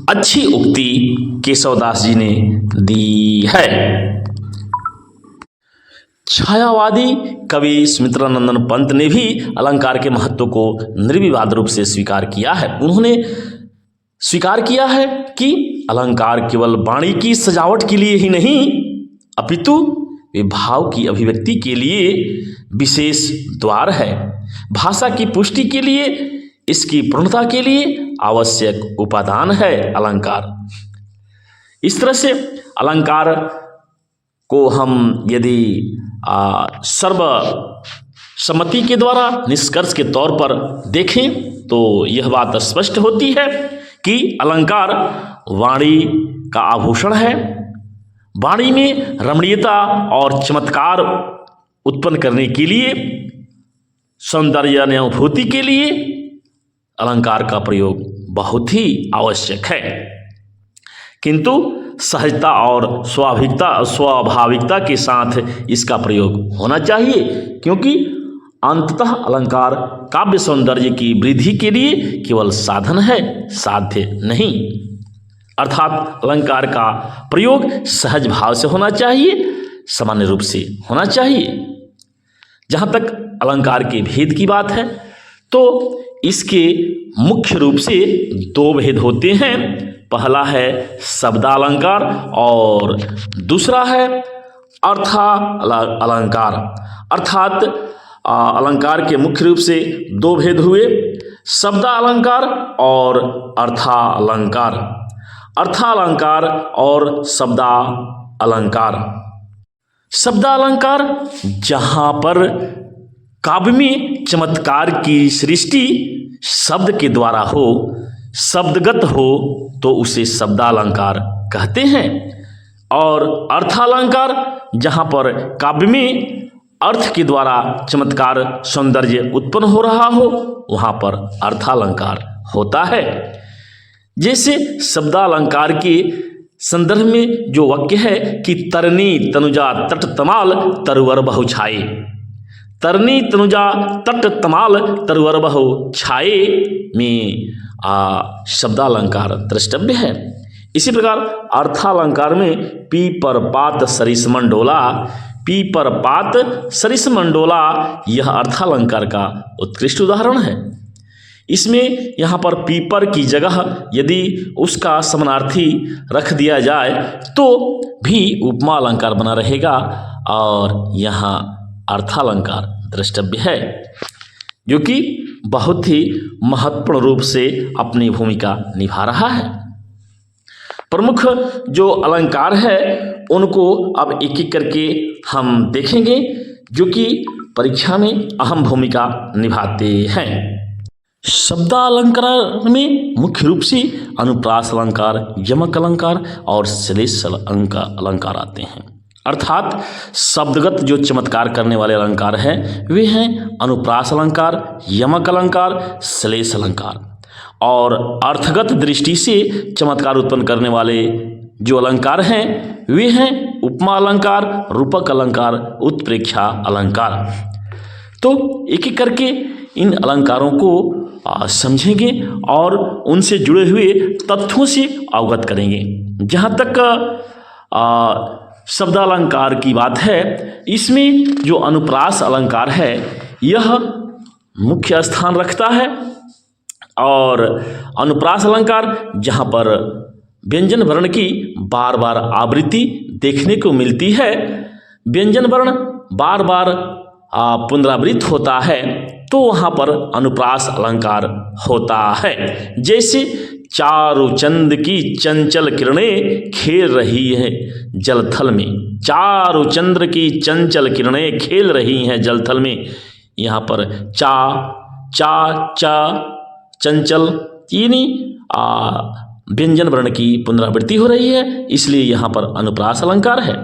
अच्छी उक्ति केशवदास जी ने दी है। छायावादी कवि सुमित्रानंदन पंत ने भी अलंकार के महत्व को निर्विवाद रूप से स्वीकार किया है। उन्होंने स्वीकार किया है कि अलंकार केवल वाणी की सजावट के लिए ही नहीं अपितु वे भाव की अभिव्यक्ति के लिए विशेष द्वार है। भाषा की पुष्टि के लिए, इसकी पूर्णता के लिए आवश्यक उपादान है अलंकार। इस तरह से अलंकार को हम यदि सर्वसम्मति के द्वारा निष्कर्ष के तौर पर देखें तो यह बात स्पष्ट होती है कि अलंकार वाणी का आभूषण है। वाणी में रमणीयता और चमत्कार उत्पन्न करने के लिए, सौंदर्य अनुभूति के लिए अलंकार का प्रयोग बहुत ही आवश्यक है। किंतु सहजता और स्वाभाविकता के साथ इसका प्रयोग होना चाहिए, क्योंकि अंततः अलंकार काव्य सौंदर्य की वृद्धि के लिए केवल साधन है, साध्य नहीं। अर्थात अलंकार का प्रयोग सहज भाव से होना चाहिए, सामान्य रूप से होना चाहिए। जहाँ तक अलंकार के भेद की बात है तो इसके मुख्य रूप से दो भेद होते हैं। पहला है शब्दालंकार और दूसरा है अर्थालंकार। अर्थात अलंकार के मुख्य रूप से दो भेद हुए, शब्दालंकार और अर्थालंकार। अर्थालंकार और शब्दालंकार। शब्दालंकार जहाँ पर काव्य में चमत्कार की सृष्टि शब्द के द्वारा हो, शब्दगत हो, तो उसे शब्दालंकार कहते हैं। और अर्थालंकार जहाँ पर काव्य में अर्थ के द्वारा चमत्कार सौंदर्य उत्पन्न हो रहा हो, वहाँ पर अर्थालंकार होता है। जैसे शब्दालंकार के संदर्भ में जो वाक्य है कि तरनी तनुजा तट तमाल तरुवर बहु छाए, तरनी तनुजा तट तमाल तरुवर बहु छाए में शब्दालंकार द्रष्टव्य है। इसी प्रकार अर्थालंकार में पीपर पात सरिस मंडोला, पीपर पात सरिस मंडोला, यह अर्थालंकार का उत्कृष्ट उदाहरण है। इसमें यहाँ पर पीपर की जगह यदि उसका समानार्थी रख दिया जाए तो भी उपमा अलंकार बना रहेगा और यहाँ अर्थालंकार द्रष्टव्य है, जो कि बहुत ही महत्वपूर्ण रूप से अपनी भूमिका निभा रहा है। प्रमुख जो अलंकार है उनको अब एक एक करके हम देखेंगे, जो कि परीक्षा में अहम भूमिका निभाते हैं। शब्दालंकार में मुख्य रूप से अनुप्रास अलंकार, यमक अलंकार और श्लेष अलंकार आते हैं। अर्थात शब्दगत जो चमत्कार करने वाले अलंकार हैं वे हैं अनुप्रास अलंकार, यमक अलंकार, श्लेष अलंकार। और अर्थगत दृष्टि से चमत्कार उत्पन्न करने वाले जो अलंकार हैं वे हैं उपमा अलंकार, रूपक अलंकार, उत्प्रेक्षा अलंकार। तो एक एक करके इन अलंकारों को समझेंगे और उनसे जुड़े हुए तथ्यों से अवगत करेंगे। जहाँ तक शब्दालंकार की बात है, इसमें जो अनुप्रास अलंकार है यह मुख्य स्थान रखता है। और अनुप्रास अलंकार जहाँ पर व्यंजन वर्ण की बार बार आवृत्ति देखने को मिलती है, व्यंजन वर्ण बार बार पुनरावृत्त होता है, तो वहाँ पर अनुप्रास अलंकार होता है। जैसे चारु चंद की चंचल किरणें खेल रही है जलथल में। चारु चंद्र की चंचल किरणें खेल रही हैं जलथल में। यहाँ पर चा चा चा चंचल यानी व्यंजन वर्ण की पुनरावृत्ति हो रही है, इसलिए यहाँ पर अनुप्रास अलंकार है।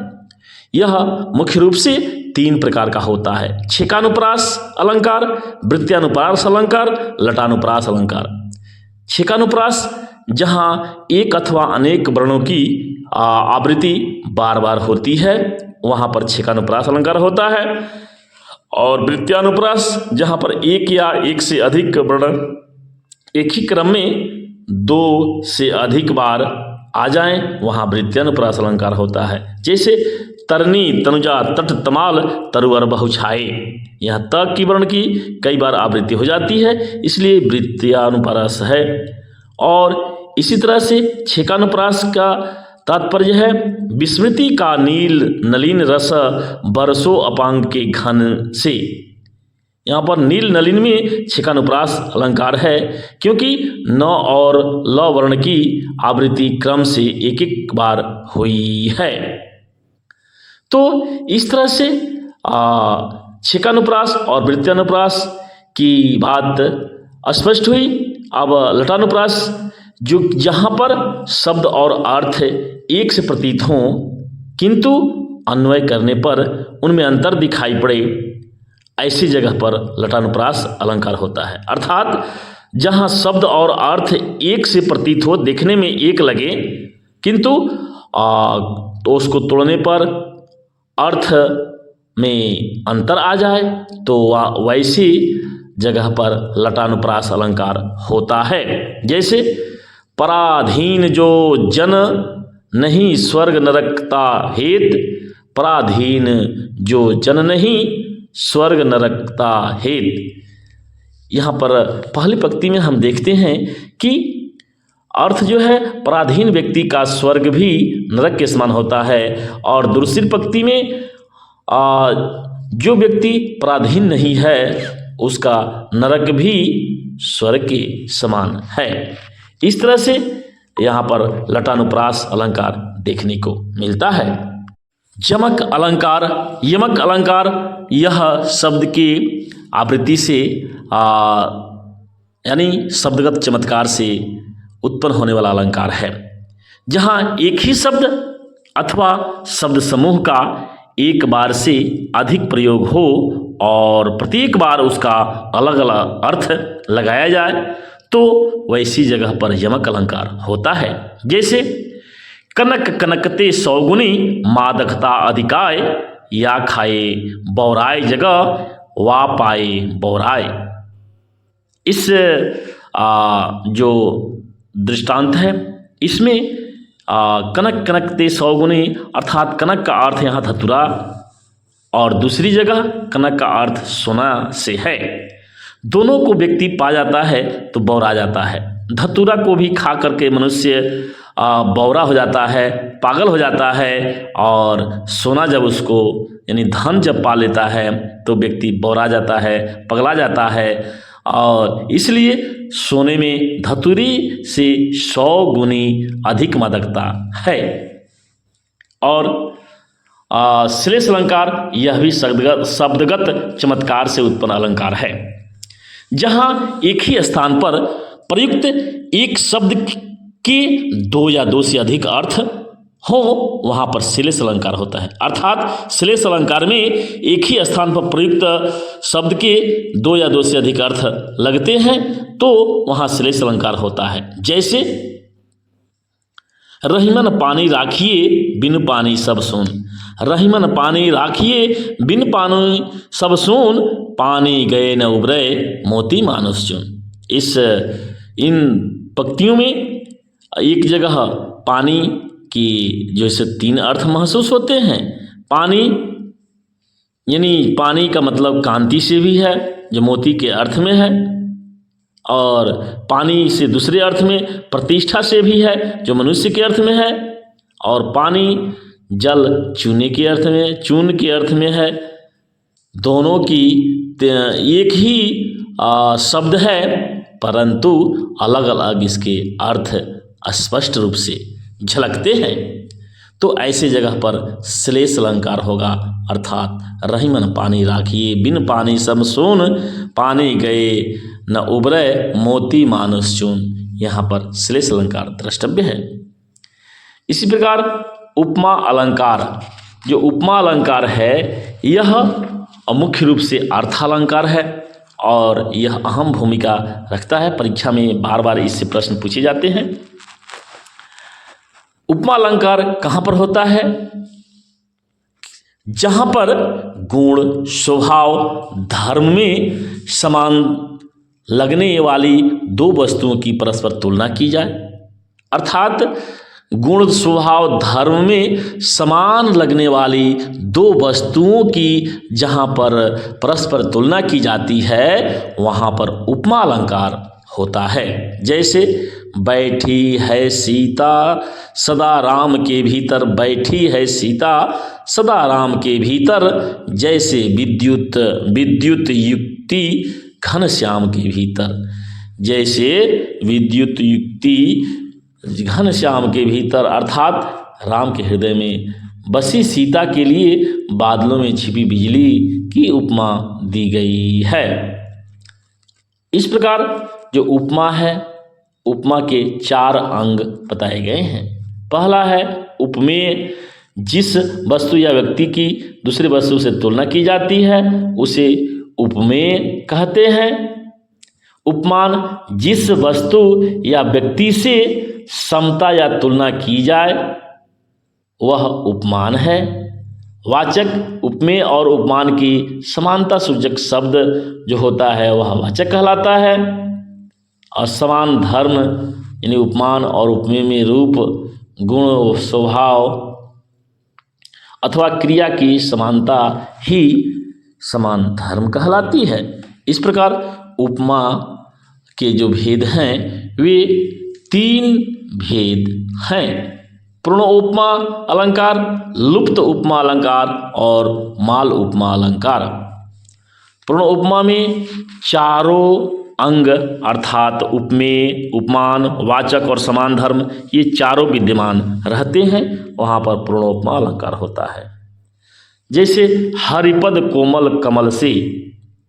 यह मुख्य रूप से 3 प्रकार का होता है: छेकानुप्रास अलंकार, वृत्त्यानुप्रास अलंकार, लटानुप्रास अलंकार। छेकानुप्रास जहाँ एक अथवा अनेक वर्णों की आवृत्ति बार बार होती है, वहाँ पर छेकानुप्रास अलंकार होता है। और वृत्त्यानुप्रास जहाँ पर एक या एक से अधिक वर्ण एक ही क्रम में 2 से अधिक बार आ जाएं, वहाँ वृत्त्यानुप्रास अलंकार होता है। जैसे तरनी तनुजा तट तमाल तरुअर बहुछाए, यहाँ तक की वर्ण की कई बार आवृत्ति हो जाती है, इसलिए वृत्त्यानुप्रास है। और इसी तरह से छेकानुप्रास का तात्पर्य है विस्मृति का नील नलिन रस बरसों अपांग के घन से। यहाँ पर नील नलिन में छेकानुप्रास अलंकार है, क्योंकि न और ल वर्ण की आवृत्ति क्रम से एक एक बार हुई है। तो इस तरह से छेकानुप्रास और वृत्त्यानुप्रास की बात स्पष्ट हुई। अब लटानुप्रास जो जहाँ पर शब्द और अर्थ एक से प्रतीत हों किंतु अन्वय करने पर उनमें अंतर दिखाई पड़े, ऐसी जगह पर लटानुप्रास अलंकार होता है। अर्थात जहाँ शब्द और अर्थ एक से प्रतीत हो, देखने में एक लगे, किंतु तो उसको तोड़ने पर अर्थ में अंतर आ जाए, तो वैसी जगह पर लटानुप्रास अलंकार होता है। जैसे पराधीन जो जन नहीं स्वर्ग नरकता हेत, पराधीन जो जन नहीं स्वर्ग नरकता हेत। यहाँ पर पहली पंक्ति में हम देखते हैं कि अर्थ जो है पराधीन व्यक्ति का स्वर्ग भी नरक के समान होता है, और दूसरी पंक्ति में जो व्यक्ति पराधीन नहीं है उसका नरक भी स्वर्ग के समान है। इस तरह से यहाँ पर लटानुप्रास अलंकार देखने को मिलता है। जमक अलंकार, यमक अलंकार यह शब्द की आवृत्ति से यानी शब्दगत चमत्कार से उत्पन्न होने वाला अलंकार है, जहाँ एक ही शब्द अथवा शब्द समूह का एक बार से अधिक प्रयोग हो और प्रत्येक बार उसका अलग अलग अर्थ लगाया जाए, तो वैसी जगह पर यमक अलंकार होता है। जैसे कनक कनकते सौगुनी मादकता अधिकाय, या खाए बौराय जगह वा पाए बौराय। इस जो दृष्टांत है इसमें कनक कनकते सौगुनी अर्थात कनक का अर्थ यहाँ धतुरा, और दूसरी जगह कनक का अर्थ सोना से है। दोनों को व्यक्ति पा जाता है तो बौरा जाता है। धतूरा को भी खा करके मनुष्य बौरा हो जाता है, पागल हो जाता है, और सोना जब उसको यानी धन जब पा लेता है तो व्यक्ति बौरा जाता है, पगला जाता है। और इसलिए सोने में धतूरी से 100 गुनी अधिक मादकता है। और श्लेष अलंकार यह भी शब्दगत चमत्कार से उत्पन्न अलंकार है, जहाँ एक ही स्थान पर प्रयुक्त एक शब्द के 2 या 2 से अधिक अर्थ हो, वहाँ पर श्लेष अलंकार होता है। अर्थात श्लेष अलंकार में एक ही स्थान पर प्रयुक्त शब्द के 2 या 2 से अधिक अर्थ लगते हैं, तो वहाँ श्लेष अलंकार होता है। जैसे रहीमन पानी राखिए बिन पानी सब सून, रहीमन पानी राखिए बिन पानी सब सून, पानी गए न उबरे मोती मानुष चुन। इन पंक्तियों में एक जगह पानी की जो इसे 3 अर्थ महसूस होते हैं। पानी यानी पानी का मतलब कांति से भी है, जो मोती के अर्थ में है, और पानी से दूसरे अर्थ में प्रतिष्ठा से भी है, जो मनुष्य के अर्थ में है, और पानी जल चूने के अर्थ में, चून के अर्थ में है। दोनों की एक ही शब्द है, परंतु अलग अलग इसके अर्थ स्पष्ट रूप से झलकते हैं। तो ऐसे जगह पर श्लेष अलंकार होगा, अर्थात रहीमन पानी राखिए, बिन पानी सब सोन, पानी गए न उबरे मोती मानुष चून। यहाँ पर श्लेष अलंकार द्रष्टव्य है। इसी प्रकार उपमा अलंकार, जो उपमा अलंकार है यह मुख्य रूप से अर्थालंकार है और यह अहम भूमिका रखता है। परीक्षा में बार बार इससे प्रश्न पूछे जाते हैं। उपमा अलंकार कहाँ पर होता है? जहाँ पर गुण, स्वभाव, धर्म में समान लगने वाली दो वस्तुओं की परस्पर तुलना की जाए, अर्थात गुण, स्वभाव, धर्म में समान लगने वाली दो वस्तुओं की जहाँ पर परस्पर तुलना की जाती है वहाँ पर उपमा अलंकार होता है। जैसे बैठी है सीता सदा राम के भीतर, बैठी है सीता सदा राम के भीतर, जैसे विद्युत युक्ति घनश्याम के भीतर, जैसे विद्युत युक्ति घनश्याम के भीतर, अर्थात राम के हृदय में बसी सीता के लिए बादलों में छिपी बिजली की उपमा दी गई है। इस प्रकार जो उपमा है, उपमा के 4 अंग बताए गए हैं। पहला है उपमेय, जिस वस्तु या व्यक्ति की दूसरी वस्तु से तुलना की जाती है उसे उपमेय कहते हैं। उपमान, जिस वस्तु या व्यक्ति से समता या तुलना की जाए वह उपमान है। वाचक, उपमेय और उपमान की समानता सूचक शब्द जो होता है वह वाचक कहलाता है। और समान धर्म यानी उपमान और उपमेय में रूप, गुण, स्वभाव अथवा क्रिया की समानता ही समान धर्म कहलाती है। इस प्रकार उपमा के जो भेद हैं वे 3 भेद हैं: पूर्ण उपमा अलंकार, लुप्त उपमा अलंकार और माल उपमा अलंकार। पूर्ण उपमा में चारों अंग अर्थात उपमेय, उपमान, वाचक और समान धर्म ये चारों विद्यमान रहते हैं, वहाँ पर पूर्ण उपमा अलंकार होता है। जैसे हरिपद कोमल कमल से,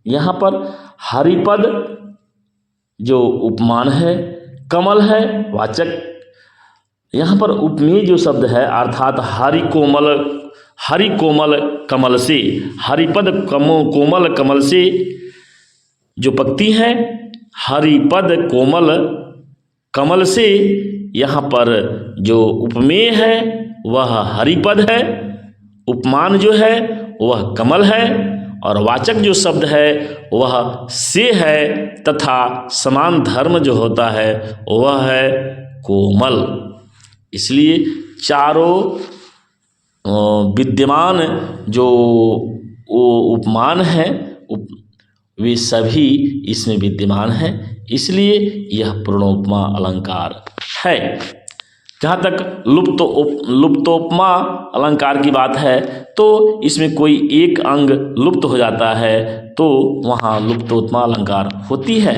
यहाँ पर हरिपद जो उपमान है, कमल है वाचक। यहाँ पर उपमेय जो शब्द है अर्थात हरि कोमल कमल से, हरिपद कोमल कमल से जो पंक्ति है, हरिपद कोमल कमल से, यहाँ पर जो उपमेय है वह हरिपद है, उपमान जो है वह कमल है और वाचक जो शब्द है वह से है तथा समान धर्म जो होता है वह है कोमल। इसलिए चारों विद्यमान जो उपमान है वे सभी इसमें विद्यमान हैं, इसलिए यह पूर्णोपमा अलंकार है। जहाँ तक लुप्तोपमा अलंकार की बात है तो इसमें कोई एक अंग लुप्त हो जाता है तो वहाँ लुप्तोपमा अलंकार होती है।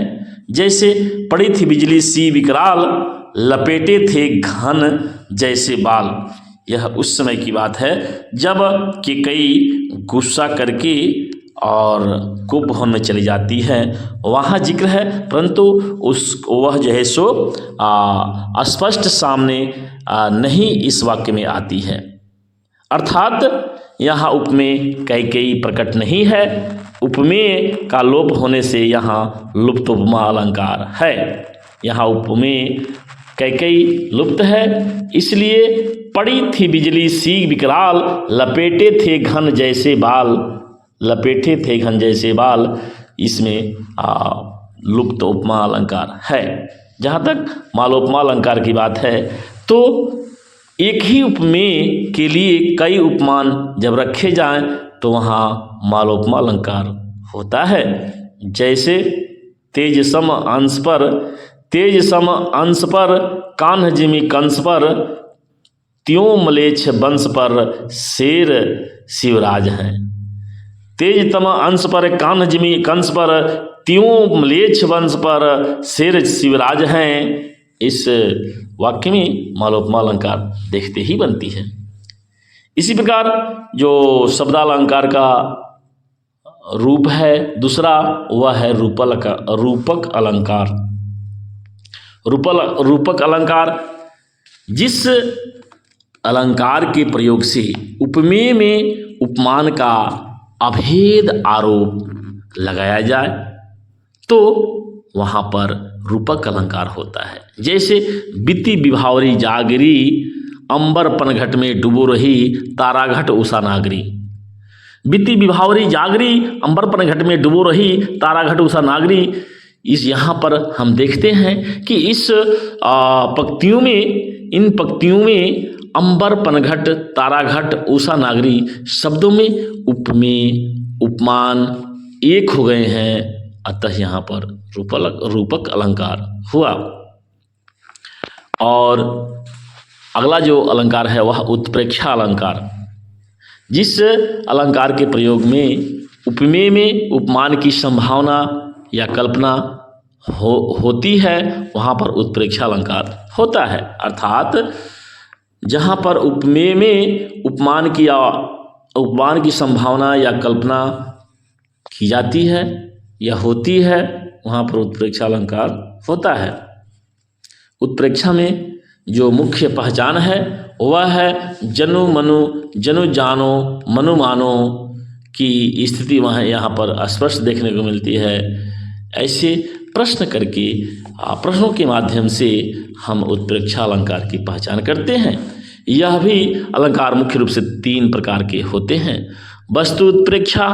जैसे पड़ी थी बिजली सी विकराल, लपेटे थे घन जैसे बाल। यह उस समय की बात है जब कैकेयी गुस्सा करके और कुंभभवन में चली जाती है, वहाँ जिक्र है, परंतु वह जो है सो स्पष्ट सामने नहीं इस वाक्य में आती है। अर्थात यहाँ उपमेय कैकेयी प्रकट नहीं है, उपमेय का लोप होने से यहाँ लुप्त उपमा अलंकार है। यहाँ उपमेय कैकेयी लुप्त है, इसलिए पड़ी थी बिजली सी विकराल, लपेटे थे घन जैसे बाल, लपेटे थे घन जैसे बाल, इसमें लुप्त उपमा अलंकार है। जहाँ तक मालोपमा अलंकार की बात है तो एक ही उपमेय के लिए कई उपमान जब रखे जाएं तो वहाँ मालोपमा अलंकार होता है। जैसे तेज सम अंश पर कान्ह जिमि कंस पर, त्यों मलेच्छ वंश पर शेर शिवराज हैं। तेजतम अंश पर कान्ह जिमि कंस पर, त्यों म्लेच्छ वंश पर शेर शिवराज हैं। इस वाक्य में मालोपमा अलंकार देखते ही बनती है। इसी प्रकार जो शब्दालंकार का रूप है दूसरा, वह है रूपक अलंकार। रूपक अलंकार जिस अलंकार के प्रयोग से उपमेय में उपमान का अभेद आरोप लगाया जाए तो वहाँ पर रूपक अलंकार होता है। जैसे बीती विभावरी जागरी, अंबर पनघट में डूबो रही, ताराघट उषा नागरी। बीती विभावरी जागरी, अंबर पनघट में डूबो रही, ताराघट उषा नागरी। इस यहाँ पर हम देखते हैं कि इस पंक्तियों में, इन पंक्तियों में अंबर पनघट, ताराघट, उषा नागरी शब्दों में उपमेय उपमान एक हो गए हैं, अतः यहाँ पर रूपक अलंकार हुआ। और अगला जो अलंकार है वह उत्प्रेक्षा अलंकार। जिस अलंकार के प्रयोग में उपमेय में उपमान की संभावना या कल्पना होती है वहाँ पर उत्प्रेक्षा अलंकार होता है। अर्थात जहाँ पर उपमेय में उपमान की संभावना या कल्पना की जाती है या होती है वहाँ पर उत्प्रेक्षा अलंकार होता है। उत्प्रेक्षा में जो मुख्य पहचान है वह है जनु मनु, जनु जानो, मनु मानो की स्थिति वहाँ यहाँ पर स्पष्ट देखने को मिलती है। ऐसे प्रश्न करके प्रश्नों के माध्यम से हम उत्प्रेक्षा अलंकार की पहचान करते हैं। यह भी अलंकार मुख्य रूप से 3 प्रकार के होते हैं: वस्तु उत्प्रेक्षा,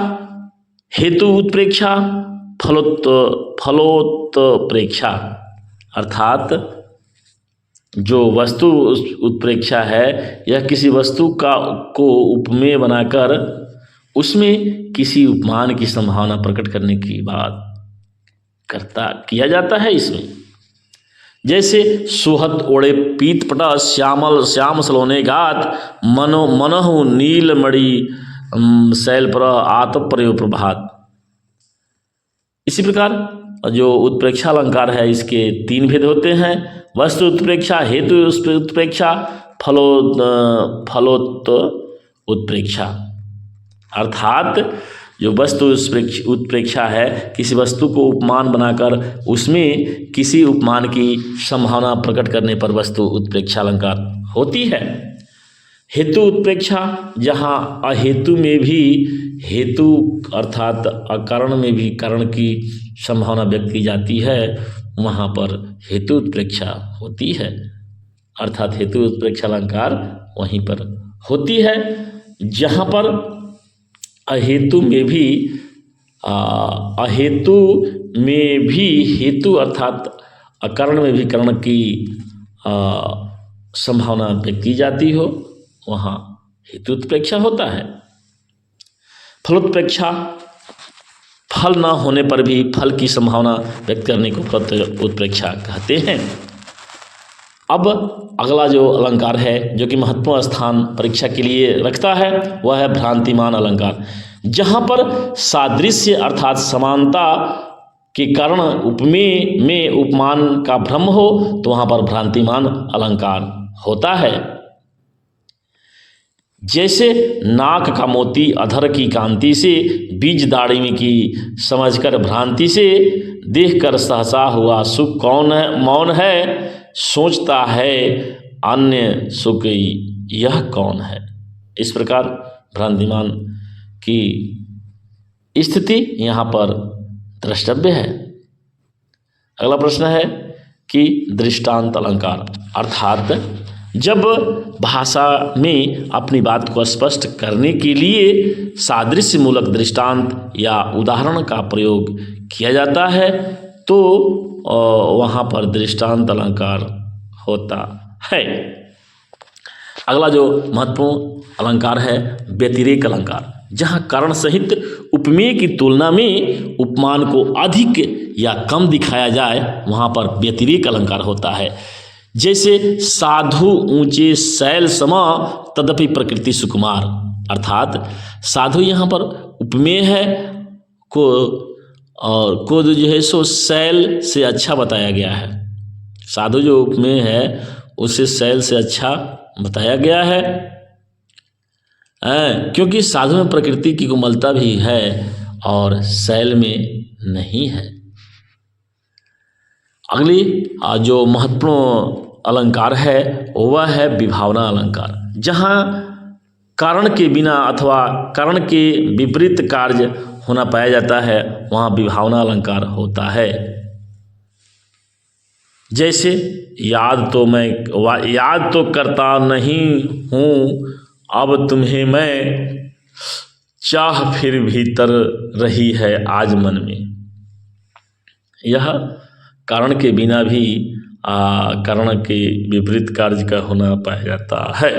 हेतु उत्प्रेक्षा, फलोत्प्रेक्षा। अर्थात जो वस्तु उत्प्रेक्षा है यह किसी वस्तु को उपमेय बनाकर उसमें किसी उपमान की संभावना प्रकट करने की बात किया जाता है। इसमें जैसे सुहत ओढ़े पीत पटा, श्याम सलोने गात, मनहु नील मणि शैल पर आत प्रयो प्रभात। इसी प्रकार जो उत्प्रेक्षा अलंकार है इसके 3 भेद होते हैं: वस्तु उत्प्रेक्षा, हेतु उत्प्रेक्षा, फलोत उत्प्रेक्षा। अर्थात जो वस्तु उत्प्रेक्षा है किसी वस्तु को उपमान बनाकर उसमें किसी उपमान की संभावना प्रकट करने पर वस्तु उत्प्रेक्षा अलंकार होती है। हेतु उत्प्रेक्षा जहाँ अहेतु में भी हेतु अर्थात अकारण में भी कारण की संभावना व्यक्त की जाती है वहाँ पर हेतु उत्प्रेक्षा होती है। अर्थात हेतु उत्प्रेक्षा अलंकार वहीं पर होती है जहाँ पर अहेतु में भी हेतु अर्थात अकारण में भी करण की संभावना व्यक्त की जाती हो वहाँ हेतु उत्प्रेक्षा होता है। फलोत्प्रेक्षा, फल न होने पर भी फल की संभावना व्यक्त करने को फल उत्प्रेक्षा कहते हैं। अब अगला जो अलंकार है जो कि महत्वपूर्ण स्थान परीक्षा के लिए रखता है वह है भ्रांतिमान अलंकार। जहाँ पर सादृश्य अर्थात समानता के कारण उपमेय में उपमान का भ्रम हो तो वहाँ पर भ्रांतिमान अलंकार होता है। जैसे नाक का मोती अधर की कांति से, बीज दाढ़ी में की समझकर भ्रांति से, देख कर सहसा हुआ सुख कौन है मौन है, सोचता है अन्य सुख यह कौन है। इस प्रकार भ्रांतिमान की स्थिति यहाँ पर द्रष्टव्य है। अगला प्रश्न है कि दृष्टांत अलंकार अर्थात जब भाषा में अपनी बात को स्पष्ट करने के लिए सादृश्य मूलक दृष्टांत या उदाहरण का प्रयोग किया जाता है तो वहाँ पर दृष्टांत अलंकार होता है। अगला जो महत्वपूर्ण अलंकार है व्यतिरेक अलंकार। जहाँ कारण सहित उपमेय की तुलना में उपमान को अधिक या कम दिखाया जाए वहाँ पर व्यतिरेक अलंकार होता है। जैसे साधु ऊंचे शैल समा तदपि प्रकृति सुकुमार। अर्थात साधु यहाँ पर उपमेय है को और को जो है सो शैल से अच्छा बताया गया है। साधु जो उपमेय है उसे शैल से अच्छा बताया गया है, क्योंकि साधु में प्रकृति की कोमलता भी है और शैल में नहीं है। अगली जो महत्वपूर्ण अलंकार है वह है विभावना अलंकार। जहाँ कारण के बिना अथवा कारण के विपरीत कार्य होना पाया जाता है वहाँ विभावना अलंकार होता है। जैसे याद तो करता नहीं हूँ अब तुम्हें मैं, चाह फिर भीतर रही है आज मन में। यह कारण के बिना भी कारण के विपरीत कार्य का होना पाया जाता है।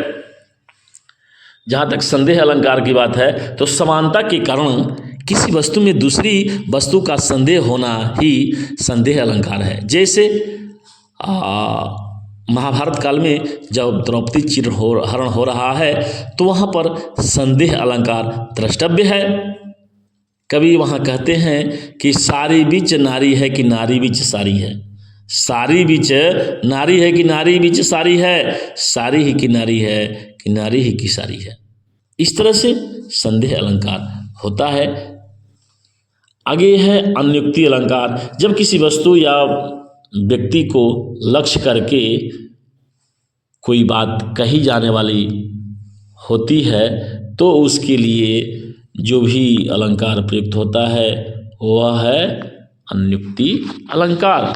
जहाँ तक संदेह अलंकार की बात है तो समानता के कारण किसी वस्तु में दूसरी वस्तु का संदेह होना ही संदेह अलंकार है। जैसे महाभारत काल में जब द्रौपदी चिरहरण हो रहा है तो वहाँ पर संदेह अलंकार द्रष्टव्य है। कवि वहाँ कहते हैं कि सारी बीच नारी है कि नारी बीच सारी है, सारी बीच नारी है कि नारी बीच सारी है, सारी ही की नारी है कि नारी ही की सारी है। इस तरह से संदेह अलंकार होता है। आगे है अन्युक्ति अलंकार। जब किसी वस्तु या व्यक्ति को लक्ष्य करके कोई बात कही जाने वाली होती है तो उसके लिए जो भी अलंकार प्रयुक्त होता है वह है अन्युक्ति अलंकार।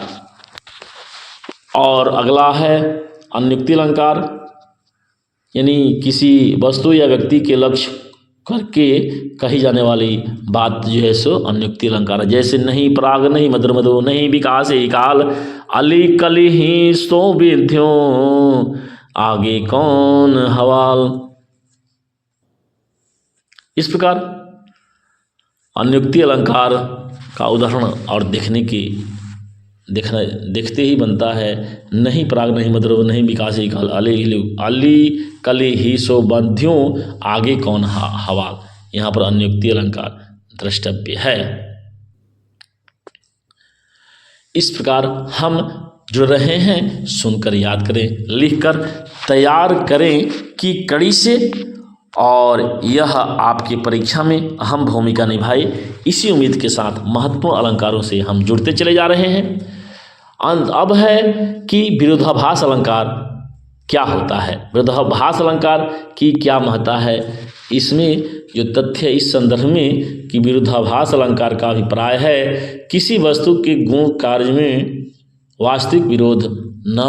और अगला है अन्युक्ति अलंकार, यानी किसी वस्तु या व्यक्ति के लक्ष्य करके कही जाने वाली बात जो है सो अन्युक्ति अलंकार है। जैसे नहीं पराग नहीं मधुर मधु नहीं विकास ही काल, अली कली ही सो विध्यों आगे कौन हवाल। इस प्रकार अन्युक्ति अलंकार का उदाहरण और देखते ही बनता है। नहीं पराग नहीं मधुर नहीं विकास ही काल, अली कली ही सो बंध्यों आगे कौन हवाल। यहाँ पर अन्युक्ति अलंकार द्रष्टव्य है। इस प्रकार हम जुड़ रहे हैं, सुनकर याद करें, लिखकर तैयार करें कि कड़ी से, और यह आपकी परीक्षा में अहम भूमिका निभाए। इसी उम्मीद के साथ महत्वपूर्ण अलंकारों से हम जुड़ते चले जा रहे हैं। अब है कि विरोधाभास अलंकार क्या होता है, विरोधाभास अलंकार की क्या महत्ता है। इसमें जो तथ्य इस संदर्भ में कि विरोधाभास अलंकार का अभिप्राय है किसी वस्तु के गुण कार्य में वास्तविक विरोध न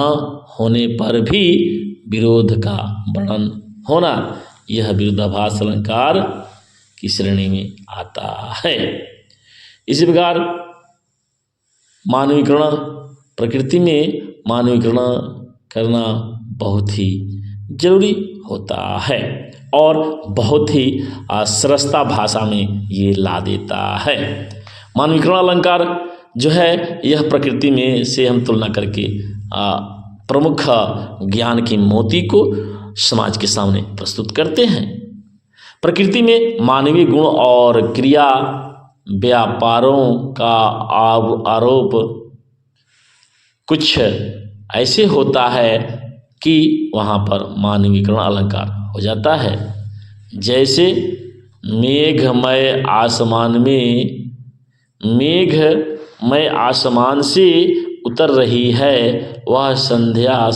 होने पर भी विरोध का वर्णन होना, यह विरोधाभास अलंकार की श्रेणी में आता है। इसी प्रकार मानवीकरण, प्रकृति में मानवीकरण करना बहुत ही जरूरी होता है और बहुत ही सरसता भाषा में ये ला देता है। मानवीकरण अलंकार जो है यह प्रकृति में से हम तुलना करके प्रमुख ज्ञान की मोती को समाज के सामने प्रस्तुत करते हैं। प्रकृति में मानवीय गुण और क्रिया व्यापारों का आरोप कुछ ऐसे होता है कि वहाँ पर मानवीकरण अलंकार हो जाता है। जैसे मेघमय आसमान से उतर रही है वह संध्या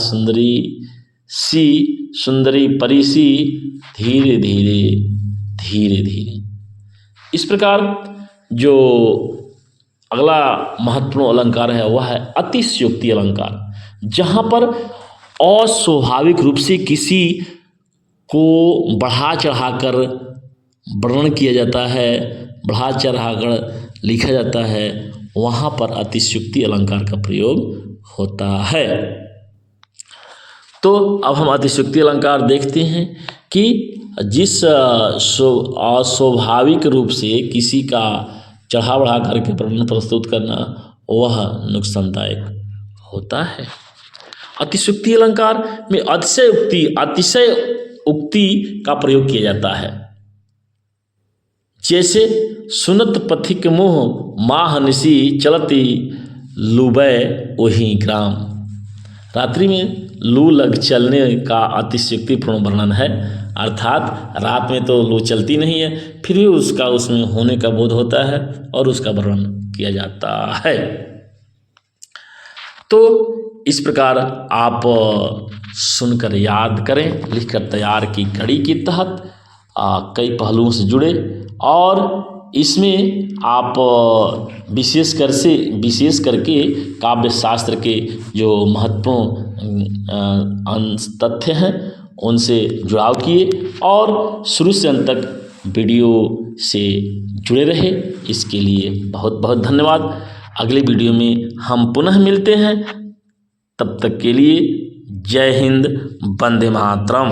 सुंदरी परी सी धीरे धीरे। इस प्रकार जो अगला महत्वपूर्ण अलंकार है वह है अतिशयोक्ति अलंकार, जहाँ पर अस्वाभाविक रूप से किसी को बढ़ा चढ़ाकर वर्णन किया जाता है, बढ़ा चढ़ाकर लिखा जाता है, वहाँ पर अतिशयोक्ति अलंकार का प्रयोग होता है। तो अब हम अतिशयोक्ति अलंकार देखते हैं कि जिस अस्वाभाविक रूप से किसी का चढ़ा बढ़ा करके वर्णन प्रस्तुत करना वह नुकसानदायक होता है। अतिशयोक्ति अलंकार में अतिशय उक्ति का प्रयोग किया जाता है। जैसे सुनत पथिक मोह माह निसी चलती लुबै ओही ग्राम। रात्रि में लू लग चलने का अतिशयोक्तिपूर्ण वर्णन है, अर्थात रात में तो लू चलती नहीं है, फिर भी उसका उसमें होने का बोध होता है और उसका वर्णन किया जाता है। तो इस प्रकार आप सुनकर याद करें, लिखकर तैयार की कड़ी के तहत कई पहलुओं से जुड़े, और इसमें आप विशेष करके काव्य शास्त्र के जो महत्वपूर्ण तथ्य हैं उनसे जुड़ाव किए और शुरू से अंत तक वीडियो से जुड़े रहे। इसके लिए बहुत बहुत धन्यवाद। अगले वीडियो में हम पुनः मिलते हैं, तब तक के लिए जय हिंद, वंदे मातरम।